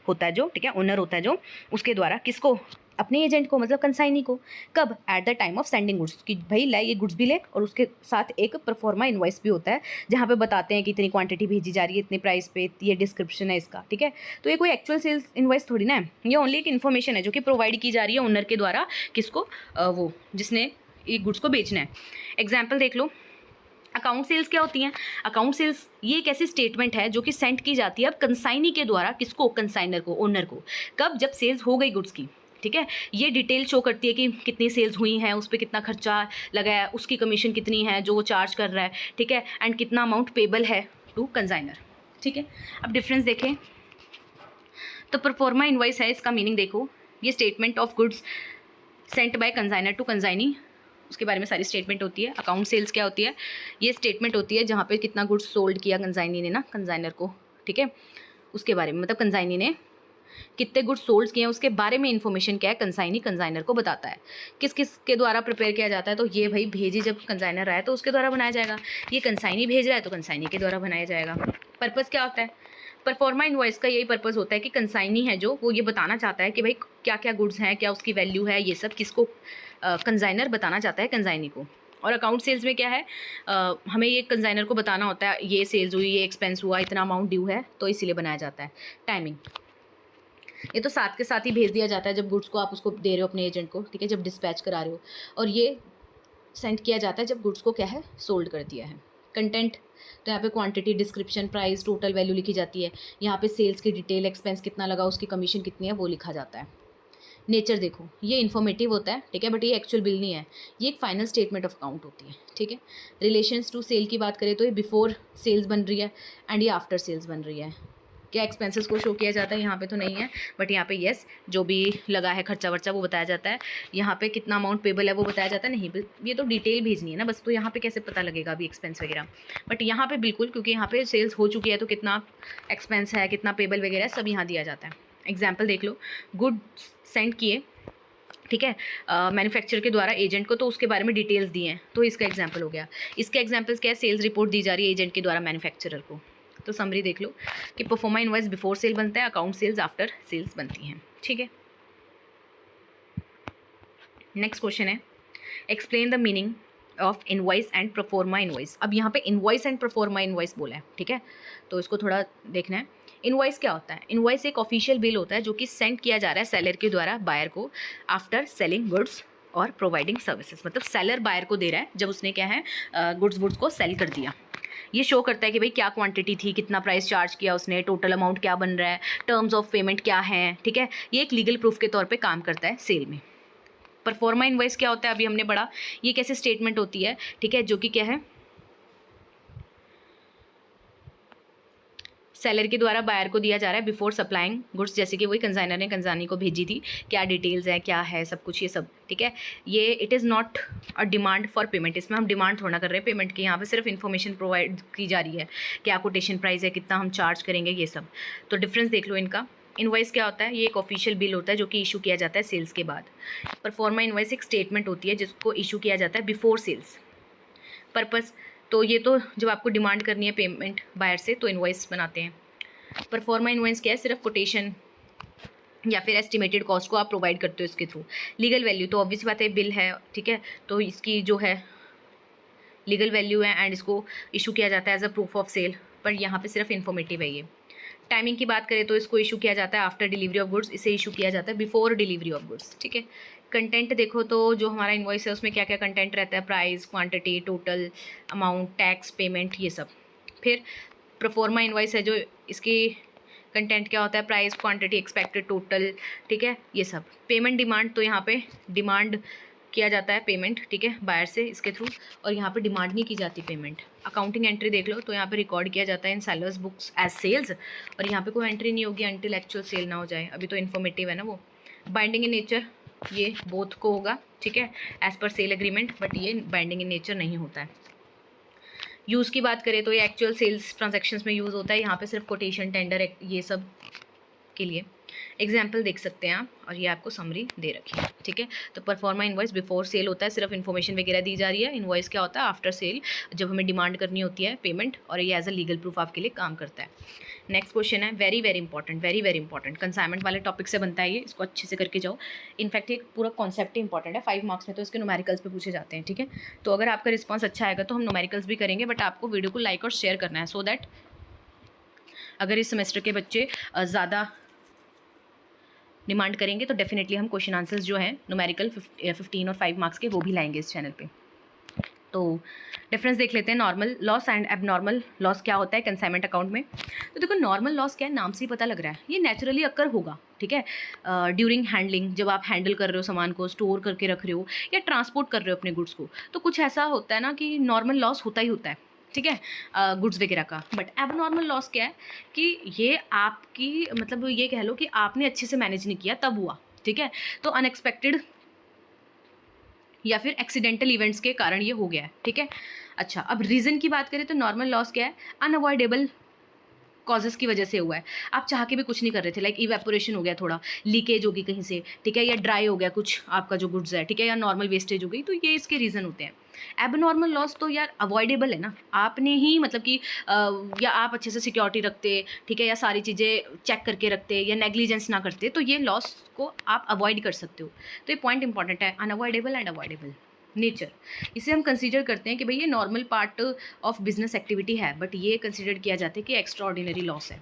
होता है जो, ठीक है, ओनर होता है जो, उसके द्वारा किसको, अपने एजेंट को, मतलब कंसाइनी को। कब, at the time of sending goods, कि भाई ला ये गुड्स भी ले, और उसके साथ एक प्रोफोर्मा इनवॉइस भी होता है जहाँ पे बताते हैं कि इतनी क्वांटिटी भेजी जा रही है, इतने प्राइस पे, ये डिस्क्रिप्शन है इसका, ठीक है। तो ये कोई एक्चुअल सेल्स इनवॉइस थोड़ी ना है, ये ओनली एक इन्फॉर्मेशन है जो कि प्रोवाइड की जा रही है ओनर के द्वारा, किसको, वो जिसने ये गुड्स को बेचना है। एग्जाम्पल देख लो। अकाउंट सेल्स क्या होती हैं, अकाउंट सेल्स ये एक ऐसी स्टेटमेंट है जो कि सेंड की जाती है अब कंसाइनी के द्वारा, किसको, कंसाइनर को, ओनर को। कब, जब सेल्स हो गई गुड्स की, ठीक है। ये डिटेल शो करती है कि कितनी सेल्स हुई हैं, उस पर कितना खर्चा लगा है, उसकी कमीशन कितनी है जो वो चार्ज कर रहा है, ठीक है, एंड कितना अमाउंट पेबल है टू कंसाइनर, ठीक है। अब डिफरेंस देखें तो प्रोफोर्मा इनवॉइस है, इसका मीनिंग देखो, ये statement of goods sent by consignor to consignee, उसके बारे में सारी स्टेटमेंट होती है। अकाउंट सेल्स क्या होती है, ये स्टेटमेंट होती है जहाँ पे कितना गुड्स सोल्ड किया कंसाइनी ने ना कंसाइनर को, ठीक है, उसके बारे में, मतलब कंसाइनी ने कितने गुड्स सोल्ड किए हैं उसके बारे में इन्फॉर्मेशन क्या है, कंसाइनी कंसाइनर को बताता है। किस किस के द्वारा प्रिपेयर किया जाता है, तो ये भाई भेजी जब कंसाइनर आया तो उसके द्वारा बनाया जाएगा, ये कंसाइनी भेज रहा है तो कंसाइनी के द्वारा बनाया जाएगा। पर्पज़ क्या होता है, परफॉर्मा इनवॉइस का यही पर्पज़ होता है कि कंसाइनी है जो, वो ये बताना चाहता है कि भाई क्या क्या गुड्स हैं, क्या उसकी वैल्यू है, ये सब किसको, कंसाइनर बताना चाहता है कंसाइनी को। और अकाउंट सेल्स में क्या है, हमें ये कंसाइनर को बताना होता है ये सेल्स हुई, ये एक्सपेंस हुआ, इतना अमाउंट ड्यू है, तो इसीलिए बनाया जाता है। टाइमिंग, ये तो साथ के साथ ही भेज दिया जाता है जब गुड्स को आप उसको दे रहे हो अपने एजेंट को, ठीक है, जब डिस्पैच करा रहे हो, और ये सेंड किया जाता है जब गुड्स को क्या है, सोल्ड कर दिया है। कंटेंट, तो यहाँ पे quantity, description, price, total value लिखी जाती है। यहाँ पे सेल्स की डिटेल, एक्सपेंस कितना लगा, उसकी कमीशन कितनी है, वो लिखा जाता है। नेचर देखो, ये इन्फॉर्मेटिव होता है, ठीक है, बट ये एक्चुअल बिल नहीं है, ये एक फाइनल स्टेटमेंट ऑफ अकाउंट होती है, ठीक है। रिलेशंस टू सेल की बात करें तो ये बिफोर सेल्स बन रही है एंड ये आफ्टर सेल्स बन रही है। क्या एक्सपेंसेस को शो किया जाता है, यहाँ पे तो नहीं है, बट यहाँ पे येस, जो भी लगा है खर्चा वर्चा वो बताया जाता है। यहाँ पे कितना अमाउंट पेबल है वो बताया जाता है, नहीं ये तो डिटेल भेजनी है ना बस, तो यहाँ पे कैसे पता लगेगा अभी एक्सपेंस वगैरह, बट यहाँ पे बिल्कुल, क्योंकि यहाँ पे सेल्स हो चुकी है तो कितना एक्सपेंस है, कितना पेबल वगैरह सब यहाँ दिया जाता है। एग्जाम्पल देख लो, गुड्स सेंड किए, ठीक है, मैन्युफैक्चरर के द्वारा एजेंट को, तो उसके बारे में डिटेल्स दिए हैं, तो इसका एग्जाम्पल हो गया। इसके एग्जाम्पल्स क्या है, सेल्स रिपोर्ट दी जा रही है एजेंट के द्वारा मैन्युफैक्चरर को। तो समरी देख लो कि परफॉर्मा इनवॉइस बिफोर सेल बनता है, अकाउंट सेल्स आफ्टर सेल्स बनती हैं, ठीक है। नेक्स्ट क्वेश्चन है, explain the meaning of invoice and proforma invoice. अब यहाँ पे इनवॉइस एंड प्रोफोर्मा इनवॉइस बोला है, ठीक है, तो इसको थोड़ा देखना है। इनवॉइस क्या होता है, इनवॉइस एक ऑफिशियल बिल होता है जो कि सेंड किया जा रहा है सेलर के द्वारा बायर को आफ्टर सेलिंग गुड्स और प्रोवाइडिंग सर्विसेज, मतलब सेलर बायर को दे रहा है जब उसने क्या है गुड्स को सेल कर दिया। ये शो करता है कि भाई क्या क्वांटिटी थी, कितना प्राइस चार्ज किया उसने, टोटल अमाउंट क्या बन रहा है, टर्म्स ऑफ पेमेंट क्या है, ठीक है। ये एक लीगल प्रूफ के तौर पे काम करता है सेल में। परफॉर्मा इनवॉइस क्या होता है, अभी हमने पढ़ा, ये कैसे स्टेटमेंट होती है, ठीक है, जो कि क्या है, सेलर के द्वारा बायर को दिया जा रहा है बिफोर सप्लाइंग गुड्स, जैसे कि वही कंसाइनर ने कंसानी को भेजी थी, क्या डिटेल्स है, क्या है, सब कुछ ये सब, ठीक है। ये it is not a demand for payment, इसमें हम डिमांड थोड़ा कर रहे हैं पेमेंट की, यहाँ पे सिर्फ इन्फॉर्मेशन प्रोवाइड की जा रही है, क्या कोटेशन प्राइस है, कितना हम चार्ज करेंगे, ये सब। तो डिफरेंस देख लो इनका। इनवॉइस क्या होता है, ये एक ऑफिशियल बिल होता है जो कि इशू किया जाता है सेल्स के बाद। परफॉर्मा इनवॉइस एक स्टेटमेंट होती है जिसको इशू किया जाता है बिफोर सेल्स। पर्पस, तो ये तो जब आपको डिमांड करनी है पेमेंट बायर से तो इनवॉइस बनाते हैं। परफॉर्मा इनवॉइस क्या है, सिर्फ कोटेशन या फिर एस्टिमेटेड कॉस्ट को आप प्रोवाइड करते हो इसके थ्रू। लीगल वैल्यू तो ऑब्वियस बात है, बिल है, ठीक है, तो इसकी जो है लीगल वैल्यू है एंड इसको इशू किया जाता है as a proof of sale, पर यहाँ पे सिर्फ इन्फॉर्मेटिव है ये। टाइमिंग की बात करें तो इसको इशू किया जाता है आफ्टर डिलीवरी ऑफ गुड्स, इसे इशू किया जाता है बिफोर डिलीवरी ऑफ गुड्स, ठीक है। कंटेंट देखो तो जो हमारा इनवॉइस है उसमें क्या क्या कंटेंट रहता है, price, quantity, total amount, tax, payment, ये सब। फिर प्रोफॉर्मा इनवॉइस है जो इसकी कंटेंट क्या होता है, प्राइस, क्वांटिटी, एक्सपेक्टेड टोटल, ठीक है, ये सब। पेमेंट डिमांड, तो यहाँ पे डिमांड किया जाता है पेमेंट, ठीक है, बायर से इसके थ्रू, और यहाँ पे डिमांड नहीं की जाती पेमेंट। अकाउंटिंग एंट्री देख लो तो यहाँ पे रिकॉर्ड किया जाता है इन सेलर्स बुक्स एज सेल्स, और यहाँ पे कोई एंट्री नहीं होगी अंटिल एक्चुअल सेल ना हो जाए, अभी तो इन्फॉर्मेटिव है ना वो। बाइंडिंग इन नेचर, ये बोथ को होगा, ठीक है, as per sale agreement, but ये बाइंडिंग इन नेचर नहीं होता है। यूज़ की बात करें तो ये एक्चुअल सेल्स ट्रांजैक्शंस में यूज़ होता है, यहाँ पे सिर्फ कोटेशन, टेंडर, ये सब के लिए। एग्जाम्पल देख सकते हैं आप, और ये आपको समरी दे रखी है, ठीक है। तो परफॉर्मा इनवॉइस बिफोर सेल होता है, सिर्फ इन्फॉर्मेशन वगैरह दी जा रही है। इनवॉइस क्या होता है, आफ्टर सेल, जब हमें डिमांड करनी होती है पेमेंट, और ये एज अ लीगल प्रूफ आपके लिए काम करता है। नेक्स्ट क्वेश्चन है very very important, very very important, consignment वाले टॉपिक से बनता है ये, इसको अच्छे से करके जाओ। इनफैक्ट एक पूरा कॉन्सेप्ट ही इंपॉर्टेंट है, 5 मार्क्स में तो इसके न्यूमेरिकल्स पे पूछे जाते हैं, ठीक है। तो अगर आपका रिस्पॉन्स अच्छा आएगा तो हम न्यूमेरिकल्स भी करेंगे, बट आपको वीडियो को लाइक और शेयर करना है, सो दैट अगर इस सेमेस्टर के बच्चे ज़्यादा डिमांड करेंगे तो डेफिनेटली हम क्वेश्चन आंसर्स जो हैं न्यूमेरिकल 15 और 5 मार्क्स के वो भी लाएंगे इस चैनल पे। तो डिफरेंस देख लेते हैं, normal loss and abnormal loss क्या होता है कंसाइनमेंट अकाउंट में। तो देखो नॉर्मल लॉस क्या है, नाम से ही पता लग रहा है, ये नेचुरली अक्कर होगा, ठीक है, ड्यूरिंग हैंडलिंग, जब आप हैंडल कर रहे हो सामान को, स्टोर करके रख रहे हो या ट्रांसपोर्ट कर रहे हो अपने गुड्स को, तो कुछ ऐसा होता है ना कि नॉर्मल लॉस होता ही होता है, ठीक है, गुड्स वगैरह का। बट एबनॉर्मल लॉस क्या है कि ये आपकी मतलब ये कह लो कि आपने अच्छे से मैनेज नहीं किया तब हुआ, ठीक है, तो अनएक्सपेक्टेड या फिर एक्सीडेंटल इवेंट्स के कारण ये हो गया है, ठीक है। अच्छा, अब रीज़न की बात करें तो नॉर्मल लॉस क्या है, अनअवॉइडेबल कॉजेज़ की वजह से हुआ है, आप चाह के भी कुछ नहीं कर रहे थे, लाइक इवेपोरेशन हो गया, थोड़ा लीकेज होगी कहीं से, ठीक है, या ड्राई हो गया कुछ आपका जो गुड्स है, ठीक है, या नॉर्मल वेस्टेज हो गई, तो ये इसके रीज़न होते हैं। एबनॉर्मल लॉस तो यार अवॉइडेबल है ना, आपने ही मतलब कि या आप अच्छे से सिक्योरिटी रखते, ठीक है, या सारी चीज़ें चेक करके रखते या नेग्लिजेंस ना करते, तो ये लॉस को आप अवॉइड कर सकते हो। तो ये पॉइंट इंपॉर्टेंट है, अनअवॉइडेबल एंड अवॉइडेबल नेचर। इसे हम कंसीडर करते हैं कि भाई ये normal part of business activity है, बट ये कंसीडर किया जाता है कि एक्स्ट्रा ऑर्डिनरी लॉस है।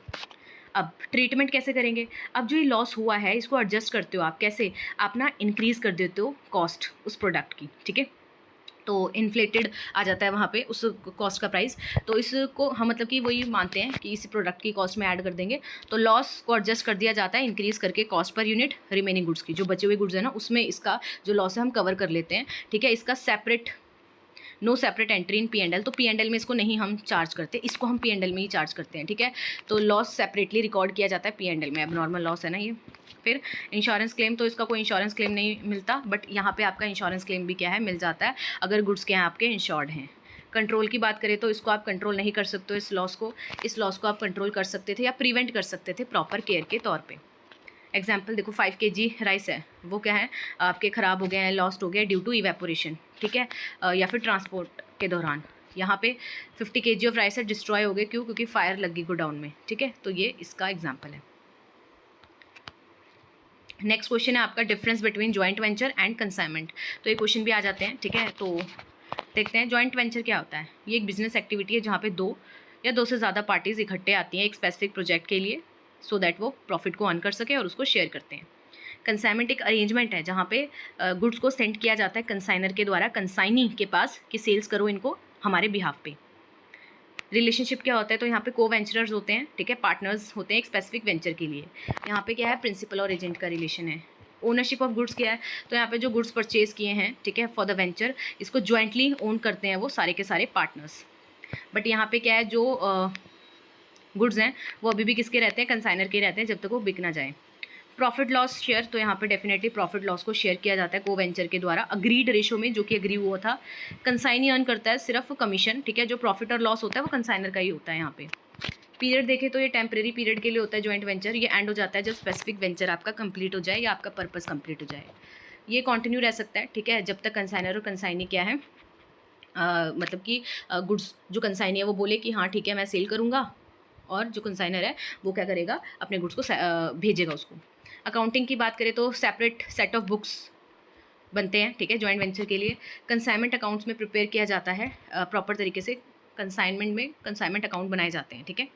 अब ट्रीटमेंट कैसे करेंगे, अब जो ये लॉस हुआ है इसको एडजस्ट करते हो आप कैसे, आप ना इंक्रीज़ कर देते हो कॉस्ट उस प्रोडक्ट की, ठीक है, तो इन्फ्लेटेड आ जाता है वहाँ पे उस कॉस्ट का प्राइस, तो इसको हम मतलब कि वही मानते हैं कि इस प्रोडक्ट की कॉस्ट में ऐड कर देंगे, तो लॉस को एडजस्ट कर दिया जाता है इंक्रीज़ करके cost per unit remaining goods की, जो बचे हुए गुड्स है ना उसमें इसका जो लॉस है हम कवर कर लेते हैं, ठीक है। इसका separate, no separate entry in P&L, तो P&L में इसको नहीं हम चार्ज करते, इसको हम P&L में ही चार्ज करते हैं, ठीक है। तो लॉस सेपरेटली रिकॉर्ड किया जाता है P&L में, एबनॉर्मल लॉस है ना ये। फिर इंश्योरेंस क्लेम, तो इसका कोई इंश्योरेंस क्लेम नहीं मिलता, बट यहाँ पे आपका इंश्योरेंस क्लेम भी क्या है, मिल जाता है अगर गुड्स के यहाँ आपके इंश्योर्ड हैं। कंट्रोल की बात करें तो इसको आप कंट्रोल नहीं कर सकते हो, इस लॉस को आप कंट्रोल कर सकते थे या प्रिवेंट कर सकते थे प्रॉपर केयर के तौर पे। एग्जाम्पल देखो 5 kg राइस है, वो क्या है आपके ख़राब हो गए हैं, लॉस्ट हो गया ड्यू टू इवेपोरेशन, ठीक है, या फिर ट्रांसपोर्ट के दौरान। यहाँ पे 50 kg ऑफ राइस है डिस्ट्रॉय हो गए, क्यों, क्योंकि फायर लगी गोडाउन में, ठीक है, तो ये इसका एग्जाम्पल है। नेक्स्ट क्वेश्चन है आपका difference between joint venture and consignment, तो ये क्वेश्चन भी आ जाते हैं, ठीक है। तो देखते हैं जॉइंट वेंचर क्या होता है। ये एक बिजनेस एक्टिविटी है जहाँ पे 2 या 2 से ज़्यादा पार्टीज इकट्ठे आती हैं एक स्पेसिफिक प्रोजेक्ट के लिए, सो दैट वो प्रॉफिट को अर्न कर सके और उसको शेयर करते हैं। कंसाइनमेंट एक अरेंजमेंट है जहाँ पे गुड्स को सेंड किया जाता है कंसाइनर के द्वारा कंसाइनी के पास कि सेल्स करो इनको हमारे बिहाफ पे। रिलेशनशिप क्या होता है, तो यहाँ पे को वेंचरर्स होते हैं, ठीक है, पार्टनर्स होते हैं एक स्पेसिफिक वेंचर के लिए। यहाँ पे क्या है, प्रिंसिपल और एजेंट का रिलेशन है। ओनरशिप ऑफ गुड्स क्या है, तो यहाँ पे जो गुड्स परचेज किए हैं, ठीक है, फॉर द वेंचर, इसको ज्वाइंटली ओन करते हैं वो सारे के सारे पार्टनर्स। बट यहाँ पे क्या है, जो गुड्स हैं वो अभी भी किसके रहते हैं, कंसाइनर के रहते हैं जब तक वो बिक ना जाए। प्रॉफिट लॉस शेयर, तो यहाँ पे डेफिनेटली प्रॉफिट लॉस को शेयर किया जाता है को वेंचर के द्वारा अग्रीड रेशो में, जो कि अग्री हुआ था। कंसाइनी अर्न करता है सिर्फ कमीशन, ठीक है, जो प्रॉफिट और लॉस होता है वो कंसाइनर का ही होता है यहाँ पे। पीरियड देखें तो ये टेम्परेरी पीरियड के लिए होता है जॉइंट वेंचर, ये एंड हो जाता है जब स्पेसिफिक वेंचर आपका कंप्लीट हो जाए या आपका पर्पस कंप्लीट हो जाए। ये कंटिन्यू रह सकता है, ठीक है, जब तक कंसाइनर और कंसाइनी क्या है, मतलब कि गुड्स जो कंसाइनी है वो बोले कि हाँ ठीक है मैं सेल करूँगा, और जो कंसाइनर है वो क्या करेगा, अपने गुड्स को भेजेगा उसको। अकाउंटिंग की बात करें तो सेपरेट सेट ऑफ बुक्स बनते हैं, ठीक है, जॉइंट वेंचर के लिए। कंसाइनमेंट अकाउंट्स में प्रिपेयर किया जाता है प्रॉपर तरीके से, कंसाइनमेंट में कंसाइनमेंट अकाउंट बनाए जाते हैं, ठीक है।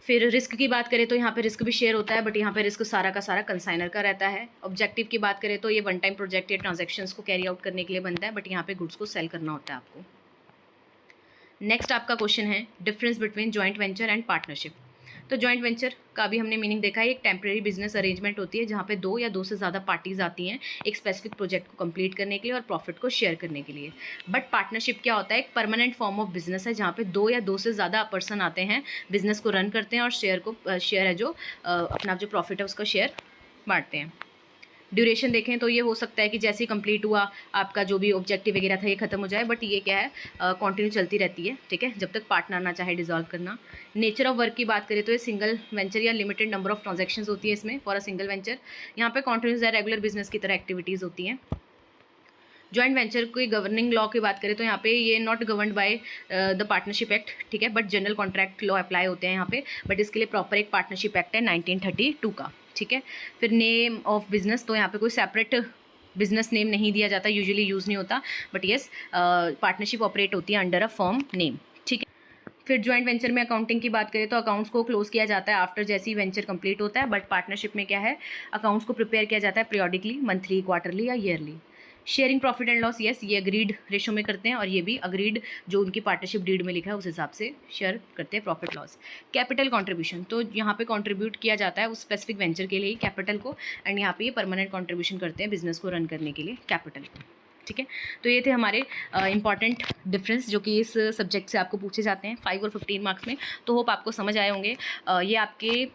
फिर रिस्क की बात करें तो यहाँ पे रिस्क भी शेयर होता है, बट यहाँ पे रिस्क सारा का सारा कंसाइनर का रहता है। ऑब्जेक्टिव की बात करें तो ये वन टाइम प्रोजेक्ट या ट्रांजैक्शंस को कैरी आउट करने के लिए बनता है, बट यहाँ पे गुड्स को सेल करना होता है आपको। नेक्स्ट आपका क्वेश्चन है difference between joint venture and partnership. तो जॉइंट वेंचर का भी हमने मीनिंग देखा है, एक टेम्परेरी बिजनेस अरेंजमेंट होती है जहाँ पे 2 या 2 से ज़्यादा पार्टीज आती हैं एक स्पेसिफिक प्रोजेक्ट को कंप्लीट करने के लिए और प्रॉफिट को शेयर करने के लिए। बट पार्टनरशिप क्या होता है, एक परमानेंट फॉर्म ऑफ बिजनेस है जहाँ पे 2 या 2 से ज़्यादा पर्सन आते हैं, बिजनेस को रन करते हैं और शेयर है जो अपना जो प्रॉफिट है उसका शेयर बांटते हैं। ड्यूरेशन देखें तो ये हो सकता है कि जैसे ही कंप्लीट हुआ आपका जो भी ऑब्जेक्टिव वगैरह था ये खत्म हो जाए, बट ये क्या है, कंटिन्यू चलती रहती है, ठीक है, जब तक पार्टनर ना चाहे डिसॉल्व करना। नेचर ऑफ वर्क की बात करें तो ये सिंगल वेंचर या लिमिटेड नंबर ऑफ ट्रांजैक्शंस होती है इसमें फॉर अ सिंगल वेंचर। यहाँ पे कंटिन्यूस या रेगुलर बिजनेस की तरह एक्टिविटीज़ होती हैं। जॉइंट वेंचर की गवर्निंग लॉ की बात करें तो यहाँ पे ये not governed by the partnership act, ठीक है, but general contract law apply होते हैं यहाँ पे, बट इसके लिए प्रॉपर एक पार्टनरशिप एक्ट है 1932 का, ठीक है। फिर नेम ऑफ बिजनेस, तो यहाँ पे कोई सेपरेट बिजनेस नेम नहीं दिया जाता, यूजुअली यूज़ नहीं होता, बट येस पार्टनरशिप ऑपरेट होती है अंडर अ फर्म नेम, ठीक है। फिर जॉइंट वेंचर में अकाउंटिंग की बात करें तो अकाउंट्स को क्लोज किया जाता है आफ्टर जैसे ही वेंचर कंप्लीट होता है, बट पार्टनरशिप में क्या है, अकाउंट्स को प्रिपेयर किया जाता है पीरियडिकली, मंथली, क्वार्टरली या yearly. Sharing profit and loss, yes, ये अग्रीड रेशो में करते हैं और ये भी अग्रीड जो उनकी पार्टनरशिप डीड में लिखा है उस हिसाब से शेयर करते हैं प्रॉफिट लॉस। कैपिटल कंट्रीब्यूशन, तो यहाँ पे कंट्रीब्यूट किया जाता है उस स्पेसिफिक वेंचर के लिए कैपिटल को, एंड यहाँ पे ये परमानेंट कंट्रीब्यूशन करते हैं बिजनेस को रन करने के लिए कैपिटल को, ठीक है। तो ये थे हमारे इंपॉर्टेंट डिफरेंस जो कि इस सब्जेक्ट से आपको पूछे जाते हैं 5 और 15 मार्क्स में। तो होप आपको समझ आए होंगे। ये आपके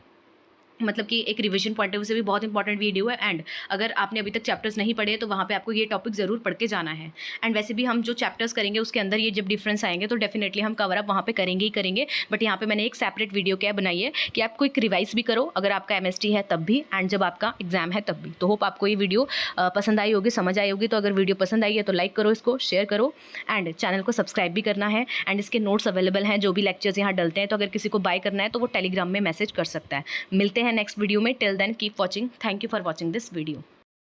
मतलब कि एक रिवीजन पॉइंट ऑफ व्यू से भी बहुत इंपॉर्टेंट वीडियो है, एंड अगर आपने अभी तक चैप्टर्स नहीं पढ़े तो वहाँ पे आपको ये टॉपिक ज़रूर पढ़ के जाना है। एंड वैसे भी हम जो चैप्टर्स करेंगे उसके अंदर ये जब डिफरेंस आएंगे तो डेफिनेटली हम कवर अप वहाँ पे करेंगे ही करेंगे, बट यहाँ पे मैंने एक सेपरेट वीडियो क्या बनाई है कि आप क्विक रिवाइज भी करो अगर आपका MST है तब भी, एंड जब आपका एग्जाम है तब भी। तो होप आपको ये वीडियो पसंद आई होगी, समझ आई होगी। तो अगर वीडियो पसंद आई है तो लाइक करो, इसको शेयर करो, एंड चैनल को सब्सक्राइब भी करना है। एंड इसके नोट्स अवेलेबल हैं, जो भी लेक्चर्स यहाँ डलते हैं, तो अगर किसी को बाय करना है तो वो टेलीग्राम में मैसेज कर सकता है। मिलते हैं नेक्स्ट वीडियो में। Till then, keep watching. Thank you for watching this video.